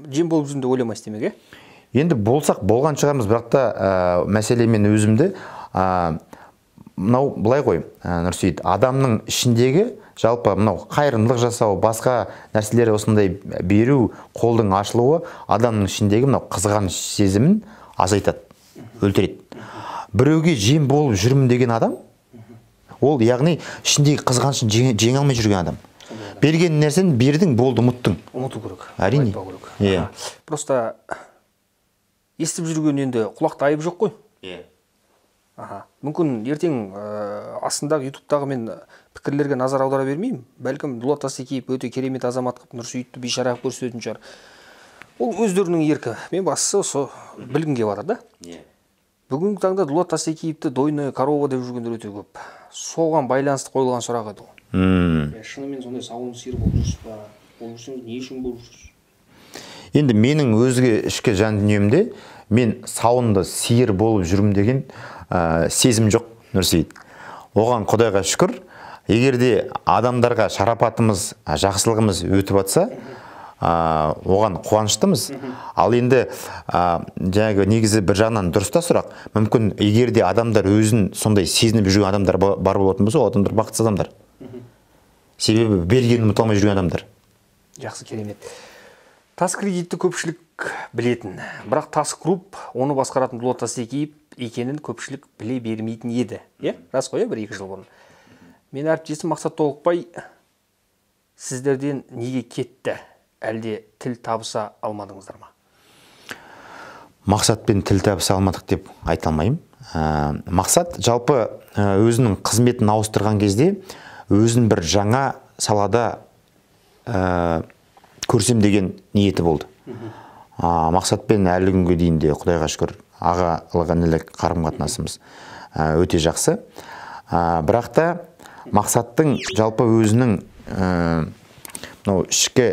Жем болып жүрінде ойламайсыз демек,
Енді болсақ болған шығармыз, бірақ та мәселе мен өзімді мынау былай ғой, Нұрсейіт, адамның ішіндегі жалпы мынау қайырымдылық жасау, басқа нәрселер осындай беру, қолдың ашылуы адамның ішіндегі мынау қызғаныш сезімін азайтады, өлтіреді. Біреуге жем болып жүрмін деген адам, ол яғни ішіндегі қызғанышын жеңе алмай жүрген адам. Берген нәрсені бердің, болды, ұмыттың.
Ұмыту керек.
Әрине.
Просто естіп жүрген енді құлақта айып жоқ қой. Мүмкін ертең астындағы ютубтағы мен пікірлерге назар аудара бермеймін. Бәлкім Дулат Тастекеев өте керемет азамат қып Нұрсейітті бейшара қып көрсететін шығар. Ол өздерінің еркі. Мен бастысы осы білгім келіп жатыр да. Бүгінгі таңда Дулат Тастекеевті дойная корова деп жүргендер өте көп. Соған байланысты қойылған сұрақ еді ғой. Шынымен сондай сауын сиыр болып жүрсіз ба? Болып жүрсеңіз, не үшін болып жүрсіз?
Енді менің өзге ішкі жан дүниемде мен сауынды сиыр болып жүрмін деген сезім жоқ, Нұрсейіт. Оған Құдайға шүкір, егерде адамдарға шарапатымыз, жақсылығымыз өтіп жатса, оған қуаныштымыз. Ал енді жаңағы негізі бір жағынан дұрыс та сұрақ. Мүмкін егерде адамдар өзін сондай сезініп жүрген адамдар бар болатын болса, ол адамдар бақытсыз адамдар. Себебі бергенін ұмыта алмай жүрген адамдар.
Жақсы, керемет. Таскредитті көпшілік білетін, бірақ Таскрупп оны басқаратын Дулат Тастекеев екенін көпшілік біле бермейтін еді. Рас қой, 1-2 жыл бұрын. Мен әріптесім Мақсат Толықбай сіздерден неге кетті? Әлде тіл табыса алмадыңыздар ма?
Мақсатпен тіл табыса алмадық деп айта алмаймын. Мақсат жалпы өзінің қызметін ауыстырған кезде өзін бір жаңа салада көрсем деген ниеті болды. Мақсатпен әлі күнге дейін де Құдайға шүкір ағалық інілік қарым-қатынасымыз өте жақсы. Бірақ та Мақсаттың жалпы өзінің ішкі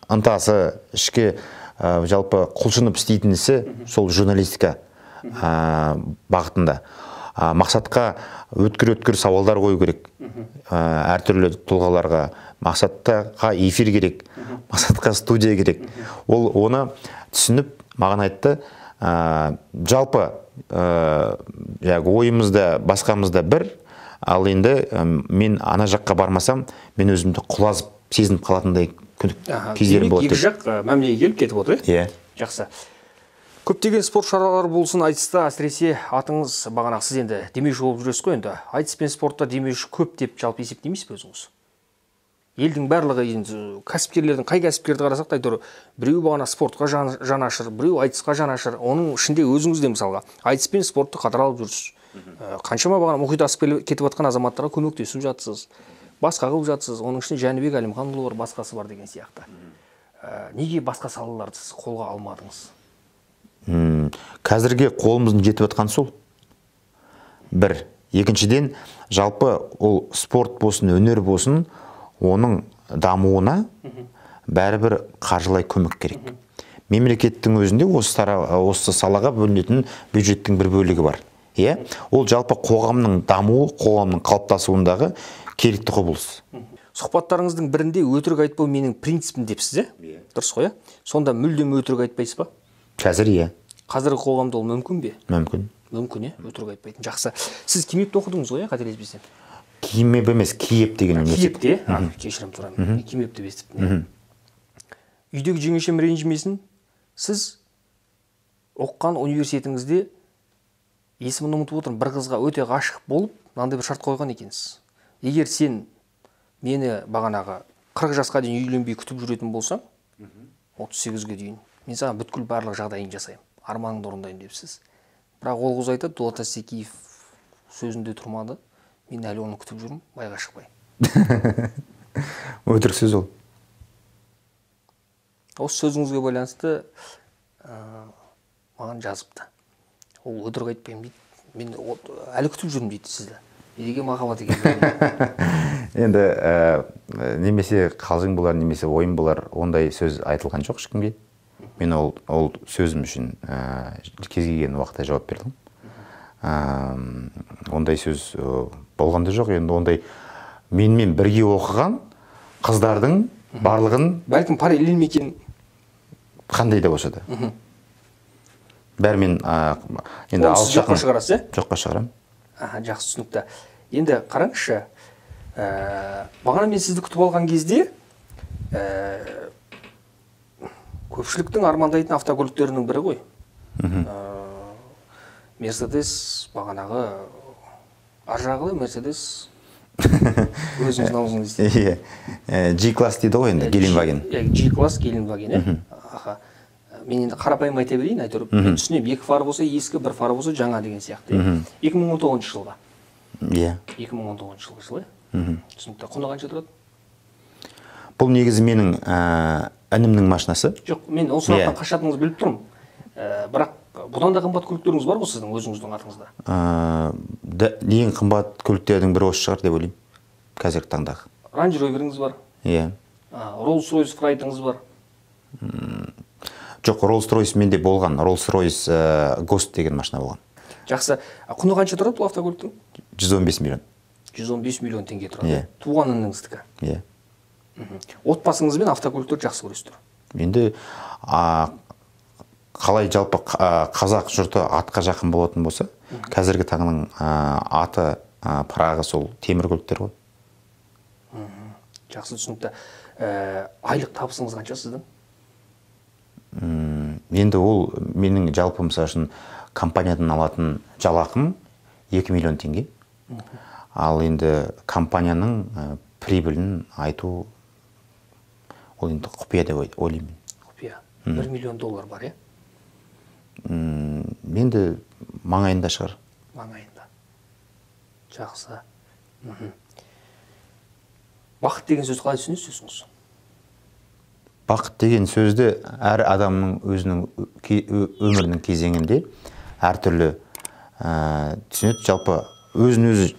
ынтасы, ішкі жалпы құлшынып істейтін ісі сол журналистика бағытында. Мақсатқа өткір сауалдар қою керек. Әртүрлі тұлғаларға, Мақсатқа эфир керек, Мақсатқа студия керек. Ол оны түсініп маған айтты, жалпы ойымызда, басқамызда бір, ал енді мен ана жаққа бармасам, мен өзімді құлазып сезініп қалатындай кездерім болады.
Екі жақ мәмілеге келіп кетіп отыр. Жақсы. Көптеген спорт шаралары болсын, айтыста әсіресе атыңыз бағанақ, сіз енді демеуші болып жүресіз қой енді. Айтыс пен спортта демеуші көп деп жалпы есептемейсіз бе өзіңіз? Елдің барлығы енді кәсіпкерлердің, қай кәсіпкерді қарасақ та айтыр, біреу бағана спортқа жанашыр, біреу айтысқа жанашыр. Оның ішінде өзіңіз де мысалға айтыс пен спортты қатар алып жүрсіз. Қаншама бағана мұхит асып кетіп жатқан азаматтарға көмектесіп жатсыз, басқа қылып жатсыз. Оның ішінде Жәнібек Әлімханұлы бар, басқасы бар деген сияқты. Неге басқа салаларды сіз қолға алмадыңыз?
Қазірге қолымыздың жетіп жатқан сол. Бір. Екіншіден, жалпы ол спорт болсын, өнер болсын, оның дамуына бәрібір қаржылай көмек керек. Мемлекеттің өзінде осы салаға бөлінетін бюджеттің бір бөлігі бар. Ол жалпы қоғамның дамуы, қоғамның қалыптасуындағы керекті құбылыс.
Сұхбаттарыңыздың бірінде өтірік айтпау менің принципім депсіз, дұрыс қой? Сонда мүлдем өтірік айтпайсыз ба?
Қазір
Қазіргі қоғамда ол мүмкін бе?
Мүмкін.
Мүмкін, өтірік айтпайтын. Жақсы. Сіз Кимепте оқыдыңыз ғой, қателеспесем?
Кимеп емес, Киев деген университет.
Киевте, кешірім сұраймын. Кимеп деп естіппін. Үйдегі жеңешем ренжімесін, сіз оқыған университетіңізде есімін ұмытып отырмын, бір қызға өте ғашық болып, мынандай бір шарт қойған екенсіз. Егер сен мені бағанағы 40 жасқа дейін үйленбей күтіп жүретін болсаң, 38-ге дейін, мен саған бүткіл барлық жағдайын жасаймын, арманыңды орындаймын депсіз. Бірақ ол қыз айтады, Дулат Тастекеев сөзінде тұрмады, мен әлі оны күтіп жүрмін, байға шықпай.
Өтірік сөз ол.
Осы сөзіңізге байланысты маған жазыпты. Ол өтірік айтпаймын дейді. Мен әлі күтіп жүрмін дейді сізді. Неге махаббат екен?
Енді немесе қалжың болар, немесе ойын болар, ондай сөз айтылған жоқ ешкімге. Мен ол сөзім үшін кез келген уақытта жауап бердім. Ондай сөз болған да жоқ. Енді ондай менімен бірге оқыған қыздардың барлығын
бәлкім параллель ме екен?
Қандай да болса да. Бәрімен енді алыс жақын.
Жоққа шығарасыз,
Жоққа шығарам.
Жақсы, түсінікті. Енді қараңызшы, бағана мен сізді күтіп алған кезде көпшіліктің армандайтын автокөліктерінің бірі ғой. Мерседес бағанағы ар жағы Мерседес өзіңіздің аузыңыз естиді.
G-класс дейді ғой енді, Геленваген.
G-класс Геленваген, мен енді қарапайым айта берейін, әйтеуір мен түсінемін, екі фары болса ескі, бір фары болса жаңа деген сияқты. 2019 жылға. 2019 жылғы. Түсінікті. Құны қанша тұрады?
Бұл негізі менің інімнің машинасы.
Жоқ, мен ол сұрақтан қашатыныңызды біліп тұрмын. Бірақ бұдан да қымбат көліктеріңіз бар ғой сіздің өзіңіздің атыңызда?
Ең қымбат көліктердің бірі осы шығар деп ойлаймын. Қазіргі таңдағы.
Range Rover'іңіз бар?
Иә.
Rolls-Royce Фрайтыңыз бар?
Жоқ, Rolls-Royce менде болған. Rolls-Royce Ghost деген машина болған.
Жақсы. Құны қанша тұрады бұл автокөліктің?
115 миллион.
115 миллион теңге тұрады. Туған ініңіздікі.
Иә.
Отбасыңызбен автокөліктерді жақсы көресіздер.
Енді қалай жалпы қазақ жұрты атқа жақын болатын болса, қазіргі таңның аты, парағы сол темір көліктер ғой.
Жақсы, түсінікті. Айлық табысыңыз қанша сіздің?
Енді ол менің жалпы мысалы үшін компаниядан алатын жалақым 2 миллион теңге. Ал енді компанияның прибілін айту ол енді құпия деп ойлаймын.
Құпия. 1 миллион доллар бар, е?
Енді маңайында шығар.
Маңайында. Жақсы. Бақыт деген сөз қалай түсінесіз?
Бақыт деген сөзді әр адамның өзінің өмірінің кезеңінде әртүрлі түсінеді. Жалпы өзін-өзі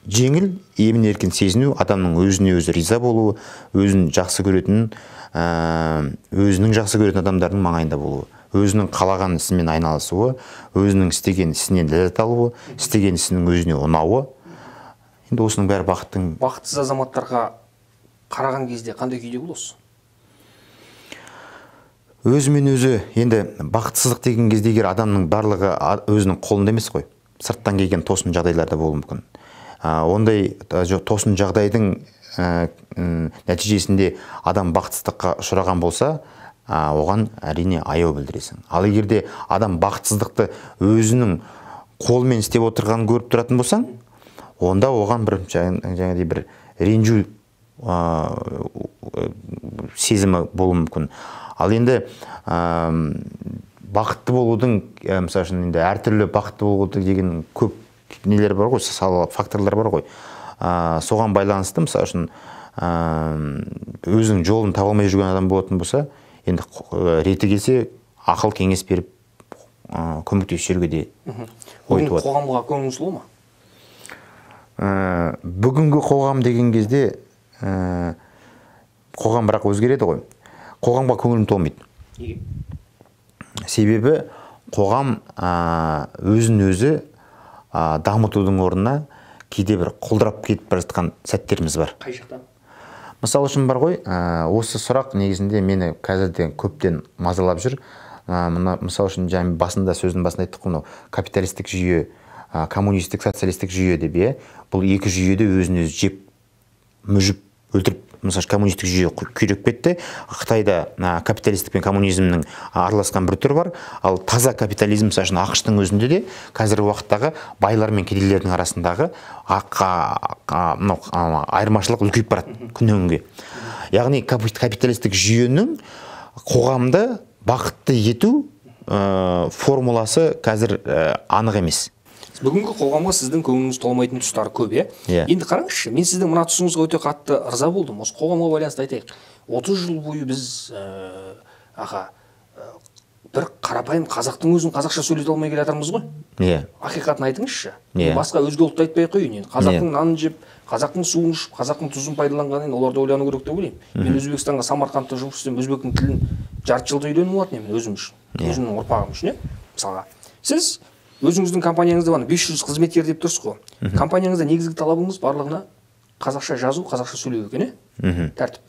жеңіл, емін-еркін сезіну, адамның өзіне-өзі риза болуы, өзін жақсы көретін, өзінің жақсы көретін адамдардың маңайында болуы, өзінің қалаған ісімен айналысуы, өзінің істеген ісінен ләззат алуы, істеген ісінің өзіне ұнауы. Енді осының бәрі бақыттың.
Бақытсыз азаматтарға қараған кезде қандай күйде боласыз?
Өзімен өзі, енді бақытсыздық деген кезде егер адамның барлығы өзінің қолында емес қой. Сырттан келген тосын жағдайларда болуы мүмкін. Ондай тосын жағдайдың нәтижесінде адам бақытсыздыққа ұшыраған болса, оған әрине аяу білдіресің. Ал егерде адам бақытсыздықты өзінің қолымен істеп отырғанын көріп тұратын болсаң, онда оған жаңағыдай бір ренжу сезімі болуы мүмкін. Ал енді бақытты болудың, мысалы үшін енді әртүрлі бақытты болуды деген көп нелер бар ғой, салалы факторлар бар ғой. Соған байланысты, мысалы үшін өзінің жолын таба алмай жүрген адам болатын болса, енді реті келсе ақыл кеңес беріп көмектесіп жүруге де ой туады.
Қоғамға көңіліңіз солай ма?
Бүгінгі қоғам деген кезде қоғам бірақ өзгереді ғой. Қоғамға көңілім толмайды.
Неге?
Себебі қоғам өзін-өзі дамытудың орнына кейде бір құлдырап кетіп бара жатқан сәттеріміз бар.
Қай жақтан?
Мысалы үшін бар ғой, осы сұрақ негізінде мені қазірден көптен мазалап жүр. Мысалы үшін басында сөздің басында айттық қой, капиталистік жүйе, коммунистік, социалистік жүйе деп, бұл екі жүйеде өзін-өзі жеп, мүжіп, өлтіріп мысалы коммунистік жүйе күйреп кетті. Қытайда капиталистік пен коммунизмнің араласқан бір түрі бар. Ал таза капитализм мысалы үшін ақш-тың өзінде де қазіргі уақыттағы байлар мен кедейлердің арасындағы айырмашылық үлкейіп барады күннен күнге. Яғни капиталистік жүйенің қоғамды бақытты ету формуласы қазір анық емес.
Бүгінгі қоғамға сіздің көңіліңіз толмайтын тұстары көп, Енді қараңызшы, мен сіздің мына тұсыңызға өте қатты ырза болдым. Осы қоғамға байланысты айтайық. 30 жыл бойы біз бір қарапайым қазақтың өзін қазақша сөйлете алмай келе жатырмыз ғой. Ақиқатын айтыңызшы. Басқа өзге ұлтты айтпай қойын. Енді қазақтың нанын жеп, қазақтың суын ішіп, қазақтың тұзын пайдаланғаннан оларды ойлану керек деп ойлаймын. Мен Өзбекстанға Самарқандта жұмыс істеп, өзбектің тілін жарты жылда үйреніп алатын едім өзім үшін, өзімнің ұрпағым үшін, мысалға. Сіз өзіңіздің компанияңызда 500 қызметкер деп тұрсыз ғой. Компанияңызда негізгі талабыңыз барлығына қазақша жазу, қазақша сөйлеу екен, тәртіп.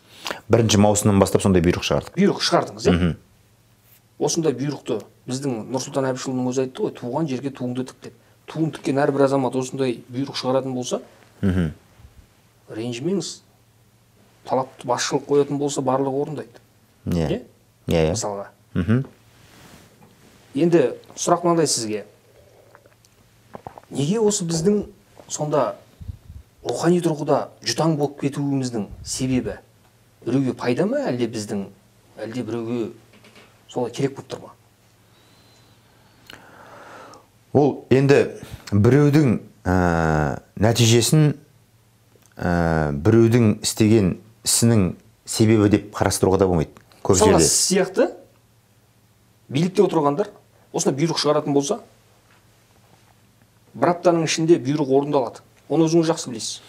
1 маусымнан бастап сондай бұйрық шығардық.
Бұйрық шығардыңыз, Осындай бұйрықты біздің Нұрсұлтан Әбішұлының өзі айтты ғой, туған жерге туыңды тік деп. Туын тіккен әрбір азамат осындай бұйрық шығаратын болса, ренжімеңіз. Талапты басшылық қоятын болса, барлығы орындайды. Мысалға. Енді сұрақ мынандай сізге. Неге осы біздің сонда рухани тұрғыда жұтаң болып кетуіміздің себебі? Біреуге пайда ма, әлде біреуге солай керек болып тұр ма?
Ол енді біреудің нәтижесін біреудің істеген ісінің себебі деп қарастыруға да болмайды.
Мысалы сияқты билікте отырғандар осында бұйрық шығаратын болса, бір аптаның ішінде бұйрық орындалады. Оны өзіңіз жақсы білесіз.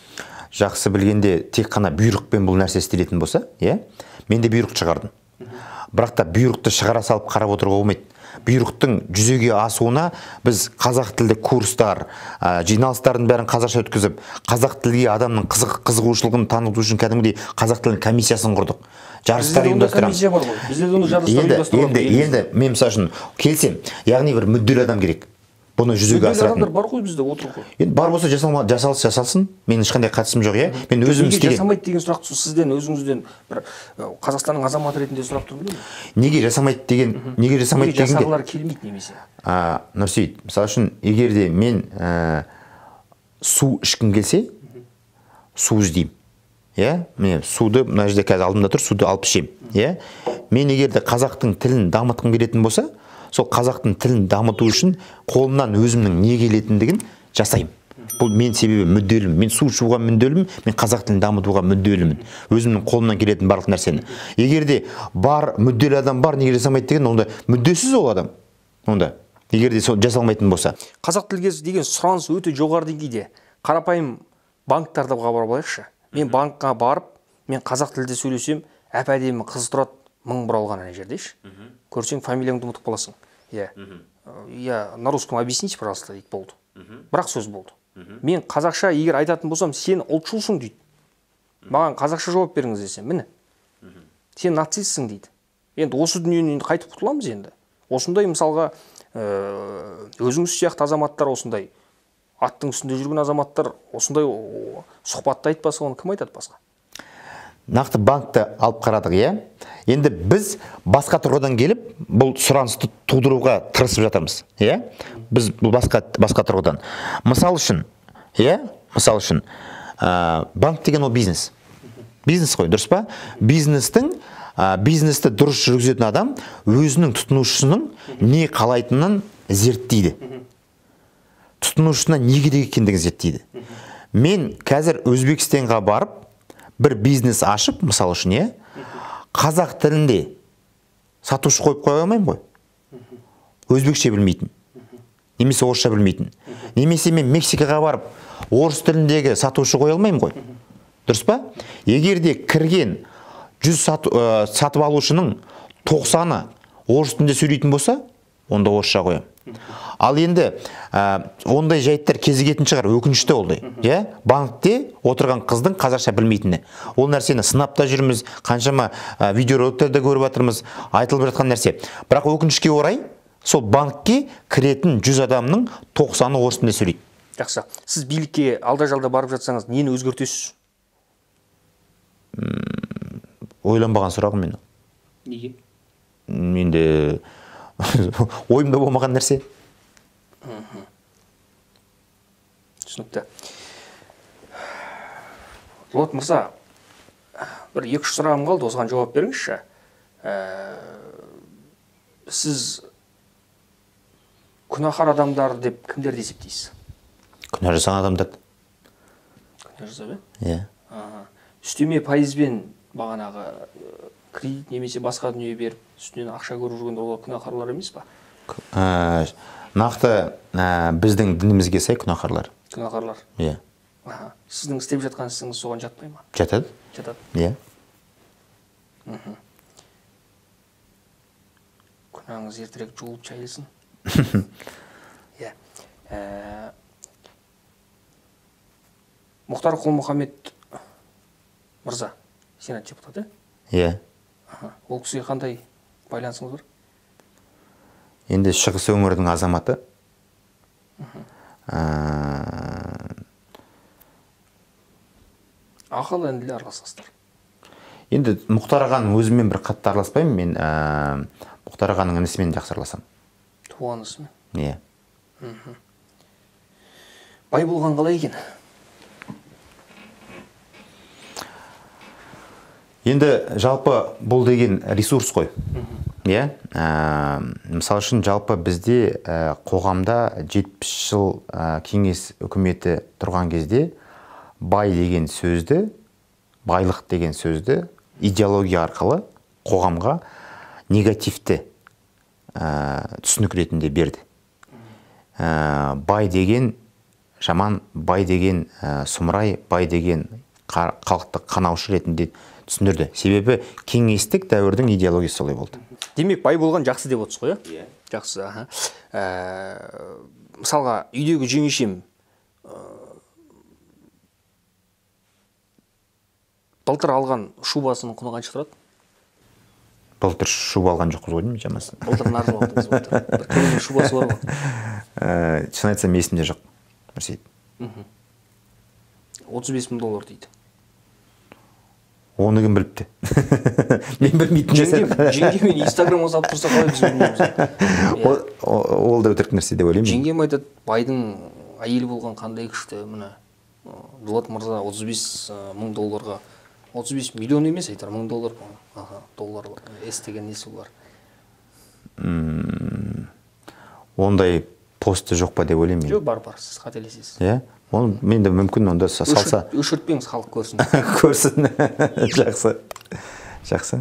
Жақсы білгенде тек қана бұйрықпен бұл нәрсе істелетін болса, мен де бұйрық шығардым. Бірақ та бұйрықты шығара салып қарап отыруға болмайды. Бұйрықтың жүзеге асуына біз қазақ тілді курстар, жиналыстардың бәрін қазақша өткізіп, қазақ тілге адамның қызығушылығын таныту үшін кәдімгідей қазақ тілінің комиссиясын құрдық. Жарыстар ұйымдастырамыз. Енді мен мысалы үшін келсем, яғни бір мүдделі адам керек. Бұны жүзеге асыратын.
Мүдделі адамдар бар ғой бізде, отыр ғой.
Енді бар болса жасалсын. Менің ешқандай қатысым жоқ, Мен өзім істеген.
Неге жасамайды деген сұрақ сізден, өзіңізден бір Қазақстанның азаматы ретінде сұрақ тұр білемін.
Неге жасамайды деген, неге
жасағылар келмейді немесе?
Нұрсейіт, мысалы үшін, егер де мен су ішкім келсе, су іздеймін. Міне суды, мына жерде қазір алдымда тұр, суды алып ішем. Мен егер де қазақтың тілін дамытқым келетін болса, сол қазақтың тілін дамыту үшін қолымнан өзімнің не келетіндігін жасаймын. Бұл мен себебі мүдделімін. Мен су ішуға мүдделімін, мен қазақ тілін дамытуға мүдделімін. Өзімнің қолымнан келетін барлық нәрсені. Егер де бар мүдделі адам бар, неге жасамайды деген, онда мүддесіз ол адам. Онда егер де жасалмайтын болса.
Қазақ тілге деген сұраныс өте жоғары деңгейде. Қарапайым банктарда барып алайықшы. Мен банкқа барып, мен қазақ тілде сөйлесем, әп-әдемі қыз тұрады, мың бұралған ана жердеші. Көрсең, фамилияңды ұмытып қаласың. На русском объясните, пожалуйста, дейді болды. Бірақ сөз болды. Мен қазақша егер айтатын болсам, сен ұлтшылсың дейді. Маған қазақша жауап беріңіз десем, міне. Сен нацистсің дейді. Енді осы дүниені қайтып құтыламыз енді. Осындай мысалға өзіңіз сияқты азаматтар осындай, аттың үстінде жүрген азаматтар осындай сұхбатты айтпаса, оны кім айтады басқа?
Нақты банкты алып қарадық, Енді біз басқа тұрғыдан келіп, бұл сұранысты тудыруға тырысып жатырмыз, Біз бұл басқа тұрғыдан. Мысал үшін, банк деген ол бизнес. Бизнес қой, дұрыс па? Бизнесті дұрыс жүргізетін адам өзінің тұтынушысының не қалайтынын зерттейді. Тұтынушысына не керек екендігін зерттейді. Мен қазір Өзбекстанға барып, бір бизнес ашып, мысалы үшін, қазақ тілінде сатушы қойып қоя алмаймын ғой. Өзбекше білмейтін, немесе орысша білмейтін. Немесе мен Мексикаға барып, орыс тіліндегі сатушы қоя алмаймын ғой. Дұрыс па? Егер де кірген 100 сатып алушының 90-ы орыс тілінде сөйлейтін болса, онда орысша қоямын. Ал енді ондай жайттар кезігетін шығар, өкінішті олдай. Банкте отырған қыздың қазақша білмейтіні. Ол нәрсені сынапта жүрміз, қаншама видеороликтерді көріп жатырмыз, айтылып жатқан нәрсе. Бірақ өкінішке орай, сол банкке кіретін 100 адамның 90-ы орыс тілінде сөйлейді.
Жақсы. Сіз билікке алда-жалда барып жатсаңыз, нені өзгертесіз?
ойланбаған сұрағым мен.
Неге?
Менде ойымда болмаған нәрсе.
Түсінікті. Дулат мырза, бір 2-3 сұрағым қалды, осыған жауап беріңізші. Сіз күнәһар адамдар деп кімдерді есептейсіз?
Күнә жасаған адамдарды.
Күнә жасап,
Иә.
Үстеме пайызбен бағанағы кредит немесе басқа дүние беріп, үстінен ақша көріп жүргенде олар күнәһарлар емес па?
Нақты біздің дінімізге сай күнәһарлар.
Күнәһарлар.
Иә.
Сіздің істеп жатқан ісіңіз соған жатпай ма?
Жатады.
Жатады.
Иә.
Күнәңіз ертерек жуылып шайылсын. Иә. Мұхтар Құл-Мұхаммед мырза, сенат депутаты?
Иә.
Ол кісіге қандай байланысыңыз бар?
Енді шығыс өңірдің азаматы.
Ақыл әнділі араласасыздар.
Енді Мұхтар ағаның өзімен бір қатты араласпаймын. Мен Мұхтар ағаның інісімен жақсы араласамын.
Туған ісімен.
Иә.
Бай болған қалай екен?
Енді жалпы бұл деген ресурс қой. Иә. Мысал үшін жалпы бізде қоғамда 70 жыл кеңес үкіметі тұрған кезде бай деген сөзді, байлық деген сөзді идеология арқылы қоғамға негативті түсінік ретінде берді. Бай деген жаман, бай деген сұмырай, бай деген халықты қанаушы ретінде түсіндірді. Себебі кеңестік дәуірдің идеологиясы солай болды.
Демек, бай болған жақсы деп отырсыз ғой,
иә?
Жақсы, мысалға, үйдегі жеңешем былтыр алған шубасының құны қанша тұрады?
Былтыр шуба алған жоқпыз ғой деймін, жамасы.
Былтыр нар жылғандыңыз былтыр. Бір көлемде шубасы бар ғой.
Шын айтсам есімде жоқ. Мүрсейді.
35 мың доллар дейді.
Оны кім біліпті? Мен білмейтін нәрсе.
Жеңгемен инстаграмға салып тұрса қалай біз білмейміз.
Ол да өтірік нәрсе деп ойлаймын.
Жеңгем айтады, байдың әйелі болған қандай күшті, міне Дулат мырза 35 мың долларға, 35 миллион емес айтар, 1000 доллар. Доллар естіген несі олар.
Ондай посты жоқ па деп ойлаймын.
Жоқ, бар, сіз қателесесіз.
Иә? Оны мен де мүмкін онда салса.
Өшіртпеңіз, халық көрсін.
Көрсін. Жақсы. Жақсы.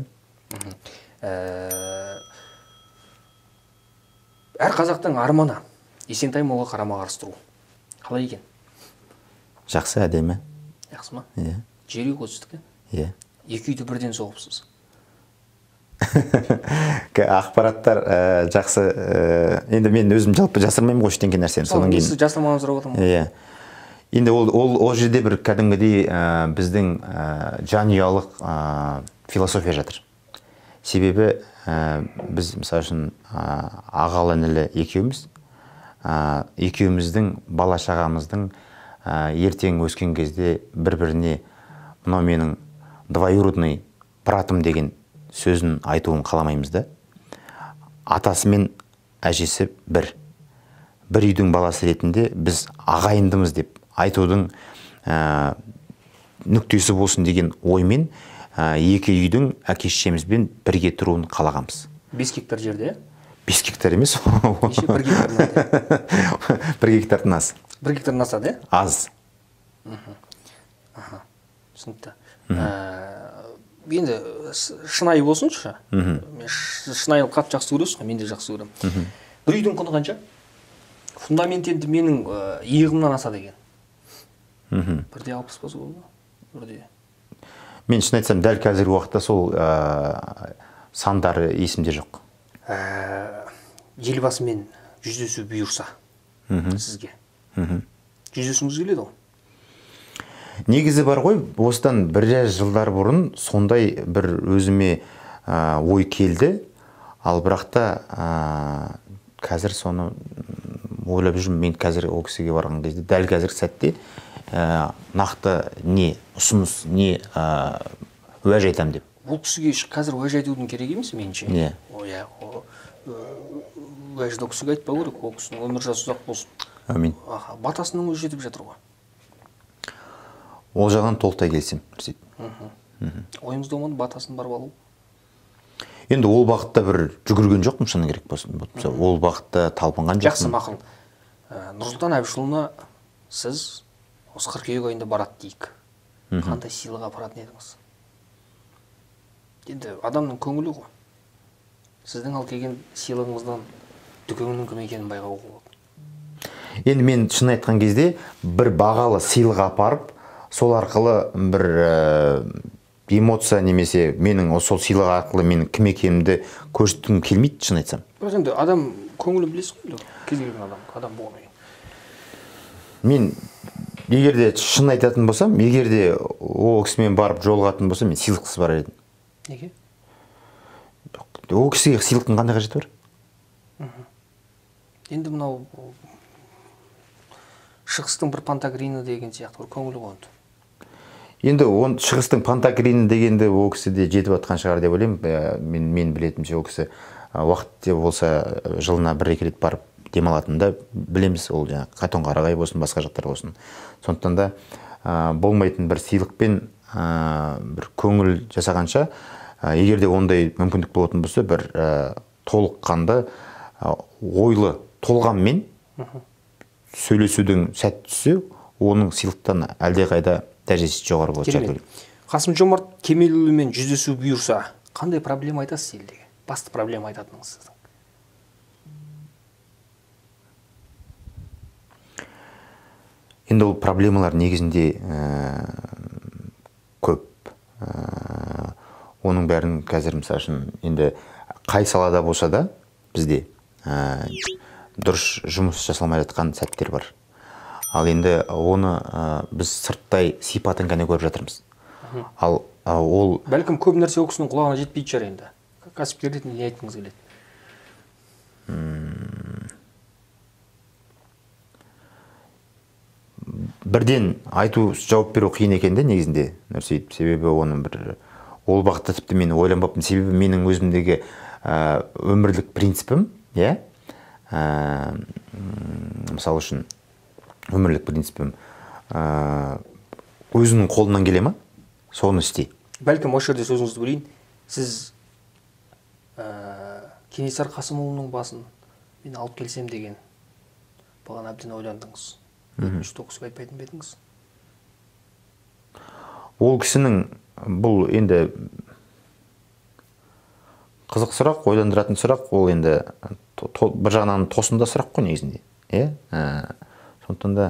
Әр қазақтың арманы Есентай молға қарама-қарсы тұру. Қалай екен?
Жақсы, әдемі.
Жақсы ма?
Иә.
Жері қосыздық,
иә?
Екі үйді бірден соғыпсыз.
Ақпараттар жақсы. Енді мен өзім жалпы жасырмаймын ғой ештеңке нәрсені.
Соның кейін жасырмауыңыз сұрап отырмын.
Иә. Енді ол жерде бір кәдімгідей біздің жанұялық философия жатыр. Себебі біз мысалы үшін ағалы інілі екеуміздің бала шағамыздың ертең өскен кезде бір-біріне мынау менің двоюродный братым деген сөзін айтуын қаламаймыз да. Атасы мен әжесі бір үйдің баласы ретінде біз ағайындымыз деп айтудың нүктесі болсын деген оймен екі үйдің әке-шешемізбен бірге тұруын қалағанбыз.
5 гектар жерде?
5 гектар емес.
Неше? 1 гектар?
1 гектардан аз.
1 гектардан асады, е?
Аз.
Түсінікті. Енді шынайы болсыншы. Шынайы қатты жақсы көресің, мен де жақсы көрем. Бір үйдің құны қанша? Фундамент енді менің иығымнан асады екен. 1.60 болса болды.
Мен шын айтсам, дәл қазіргі уақытта сол сандары есімде жоқ.
Елбасымен жүздесу бұйырса сізге. Жүздесуіңіз келеді ғой?
Негізі бар ғой, осыдан біраз жылдар бұрын сондай бір өзіме ой келді. Ал бірақта қазір соны ойлап жүрмін. Мен қазір ол кісіге барған кезде, дәл қазір сәтте нақты не ұсыныс, не уәж айтам деп.
Бұл кісіге қазір уәж айтудың керек емес меніңше.
Иә.
Уәжді кісіге айтпау керек, ол кісінің өмір жасы ұзақ болсын.
Әмин.
Батасының өзі жетіп жатыр ғой.
Ол жағынан толықтай келісем.
Ойымызда болмады батасын барып алу.
Енді ол бағытта бір жүгірген жоқпын, шыны керек болсын. Ол бағытта талпынған жоқпын.
Жақсы, мақұл. Нұрсұлтан Әбішұлына сіз осы қыркүйек айында барады дейік. Қандай сыйлық апаратын едіңіз? Енді адамның көңілі ғой. Сіздің ал келген сыйлығыңыздан дүкеңнің кім екенін байқауға болады.
Енді мен шын айтқан кезде бір бағалы сыйлық апарып, сол арқылы бір эмоция немесе менің сол сыйлық арқылы менің кім екенімді көрсеткім келмейді, шын айтсам.
Бірақ енді адам көңілін білесіз ғой, кез келген адам болмай.
Мен егер де шын айтатын болсам, егер де ол кісімен барып жолығатын болсам, мен сыйлықсыз барар едім.
Неге?
Ол кісіге сыйлықтың қандай қажеті бар?
Енді мынау шығыстың бір Пантагрины деген сияқты бір көңілі қонды.
Енді шығыстың Пантагрины дегенде ол кісі де жетіп жатқан шығар деп ойлаймын. Мен білетімше ол кісі уақыт болса жылына бір-екі рет барып демалатынын да білеміз. Ол жаңағы Қатонқарағай болсын, басқа жақтар болсын. Сондықтан да болмайтын бір сыйлықпен бір көңіл жасағанша, егер де ондай мүмкіндік болатын болса, бір толыққанды ойлы толғаммен сөйлесудің сәт түссе, оның сыйлықтан әлдеқайда дәрежесі жоғары болады.
Керемет. Қасым-Жомарт Кемелұлымен жүздесу бұйырса, қандай проблема айтасыз елдегі? Басты проблема айтатыныңыз сіздің?
Енді ол проблемалар негізінде көп. Оның бәрін қазір мысалы үшін енді қай салада болса да бізде дұрыс жұмыс жасалмай жатқан сәттер бар. Ал енді оны біз сырттай сипатын ғана көріп жатырмыз. Ал ол
бәлкім көп нәрсе ол кісінің құлағына жетпейді шығар енді. Кәсіпкер ретінде не айтқыңыз келеді?
Бірден айту, жауап беру қиын екен де негізінде, Нұрсейіт. Себебі оның бір ол бағытта тіпті мен ойланбаппын. Себебі менің өзімдегі өмірлік принципім, иә? Мысалы үшін өмірлік принципім өзінің қолынан келе ма? Соны істей.
Бәлкім осы жерде сөзіңізді бөлейін. Сіз Кенесары Қасымұлының басын мен алып келсем деген бұған әбден ойландыңыз. Өтінішті оқысып айтпайтын ба едіңіз?
Ол кісінің бұл енді қызық сұрақ, ойландыратын сұрақ, ол енді бір жағынан тосында сұрақ қой негізінде. Сондықтан да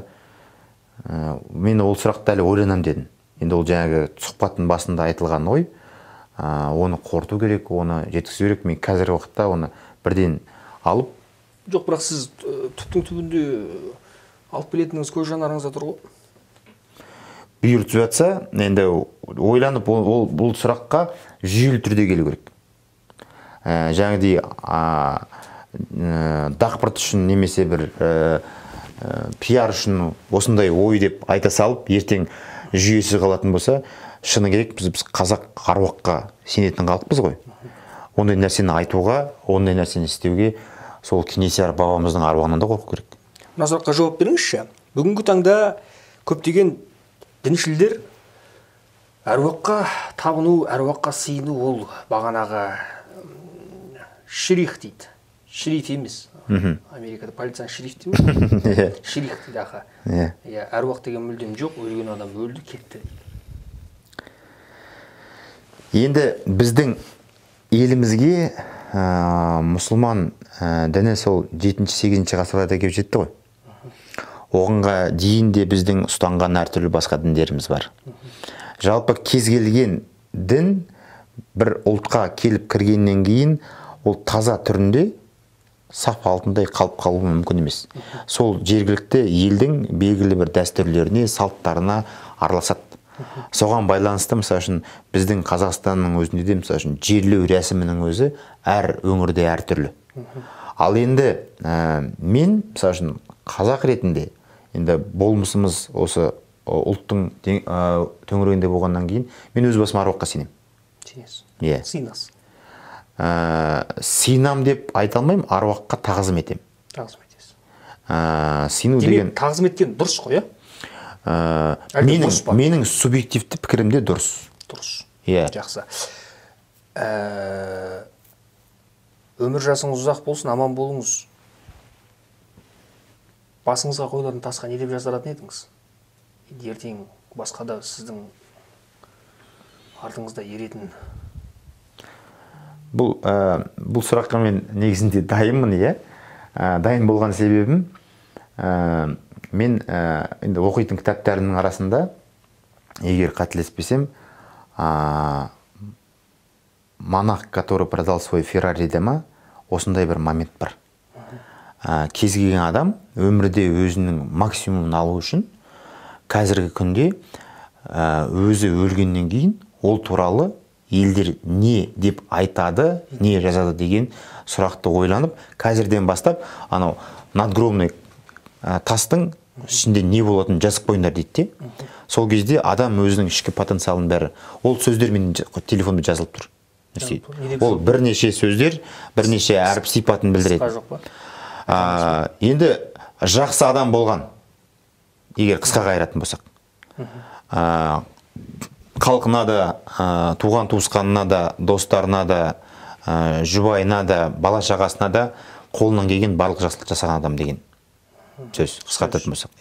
мен ол сұрақты әлі ойланам дедім. Енді ол жаңағы сұхбаттың басында айтылған ой, оны қорыту керек, оны жеткізу керек. Мен қазіргі уақытта оны бірден алып.
Жоқ, бірақ сіз түптің түбінде алып білетініңіз көз жанарыңызда тұр ғой.
Бұйыртып жатса, енді ойланып бұл сұраққа жүйелі түрде келу керек. Жаңағыдай дақпырт үшін немесе бір пиар үшін осындай ой деп айта салып, ертең жүйесі қалатын болса, шыны керек біз қазақ аруаққа сенетін халықпыз ғой. Ондай нәрсені айтуға, ондай нәрсені істеуге сол Кенесары бабамыздың аруағынан да қорқу керек.
Мына сұраққа жауап беріңізші. Бүгінгі таңда көптеген діншілдер әруаққа табыну, әруаққа сыйыну ол бағанағы ширих дейді. Шериф емес. Америкада полицияны шериф дейді. Ширих дейді аға. Әруақ деген мүлдем жоқ, өлген адам өлді, кетті.
Енді біздің елімізге мұсылман діні сол 7-8 ғасырларда келіп жетті ғой. Оғанға дейін де біздің ұстанған әртүрлі басқа діндеріміз бар. Жалпы кез келген дін бір ұлтқа келіп кіргеннен кейін ол таза түрінде сап алтындай қалып қалуы мүмкін емес. Сол жергілікті елдің белгілі бір дәстүрлеріне, салттарына араласады. Соған байланысты, мысалы үшін, біздің Қазақстанның өзінде де, мысалы үшін, жерлеу рәсімінің өзі әр өңірде әр түрлі. Ал енді мен, мысалы үшін, қазақ ретінде, енді болмысымыз осы ұлттың төңірегінде болғаннан кейін, мен өз басым аруаққа сенемін.
сенесіз.
Иә.
Сыйынасыз.
Сыйынам деп айта алмаймын, аруаққа тағзым етем.
Тағзым етесіз.
Сыйыну деген...
Демек, тағзым еткен дұрыс қой, иә?
Менің субъективті пікірімде дұрыс.
Дұрыс.
Иә.
Жақсы. Өмір жасыңыз ұзақ болсын, аман болыңыз. Басыңызға қойылатын тасқа не деп жаздыратын едіңіз? Ертең басқа да сіздің артыңызда еретін.
Бұл сұраққа мен негізінде дайынмын, иә. Дайын болған себебім, мен енді оқитын кітаптарымның арасында, егер қателеспесем, монах, который продал свой Феррари дема, осындай бір момент бар. Кез келген адам өмірде өзінің максимумын алу үшін қазіргі күнде өзі өлгеннен кейін ол туралы елдер не деп айтады, не жазады деген сұрақты ойланып, қазірден бастап анау надгробный тастың ішінде не болатынын жазып қойыңдар дейді. Сол кезде адам өзінің ішкі потенциалын бәрі ол сөздермен телефонда жазылып тұр. Ол бірнеше сөздер, бірнеше әріп сипатын білдіреді. Енді жақсы адам болған, егер қысқа қайыратын болсақ, халқына да, туған туысқанына да, достарына да, жұбайына да, бала шағасына да қолынан келген барлық жақсылық жасаған адам деген сөз қысқартатын болсақ.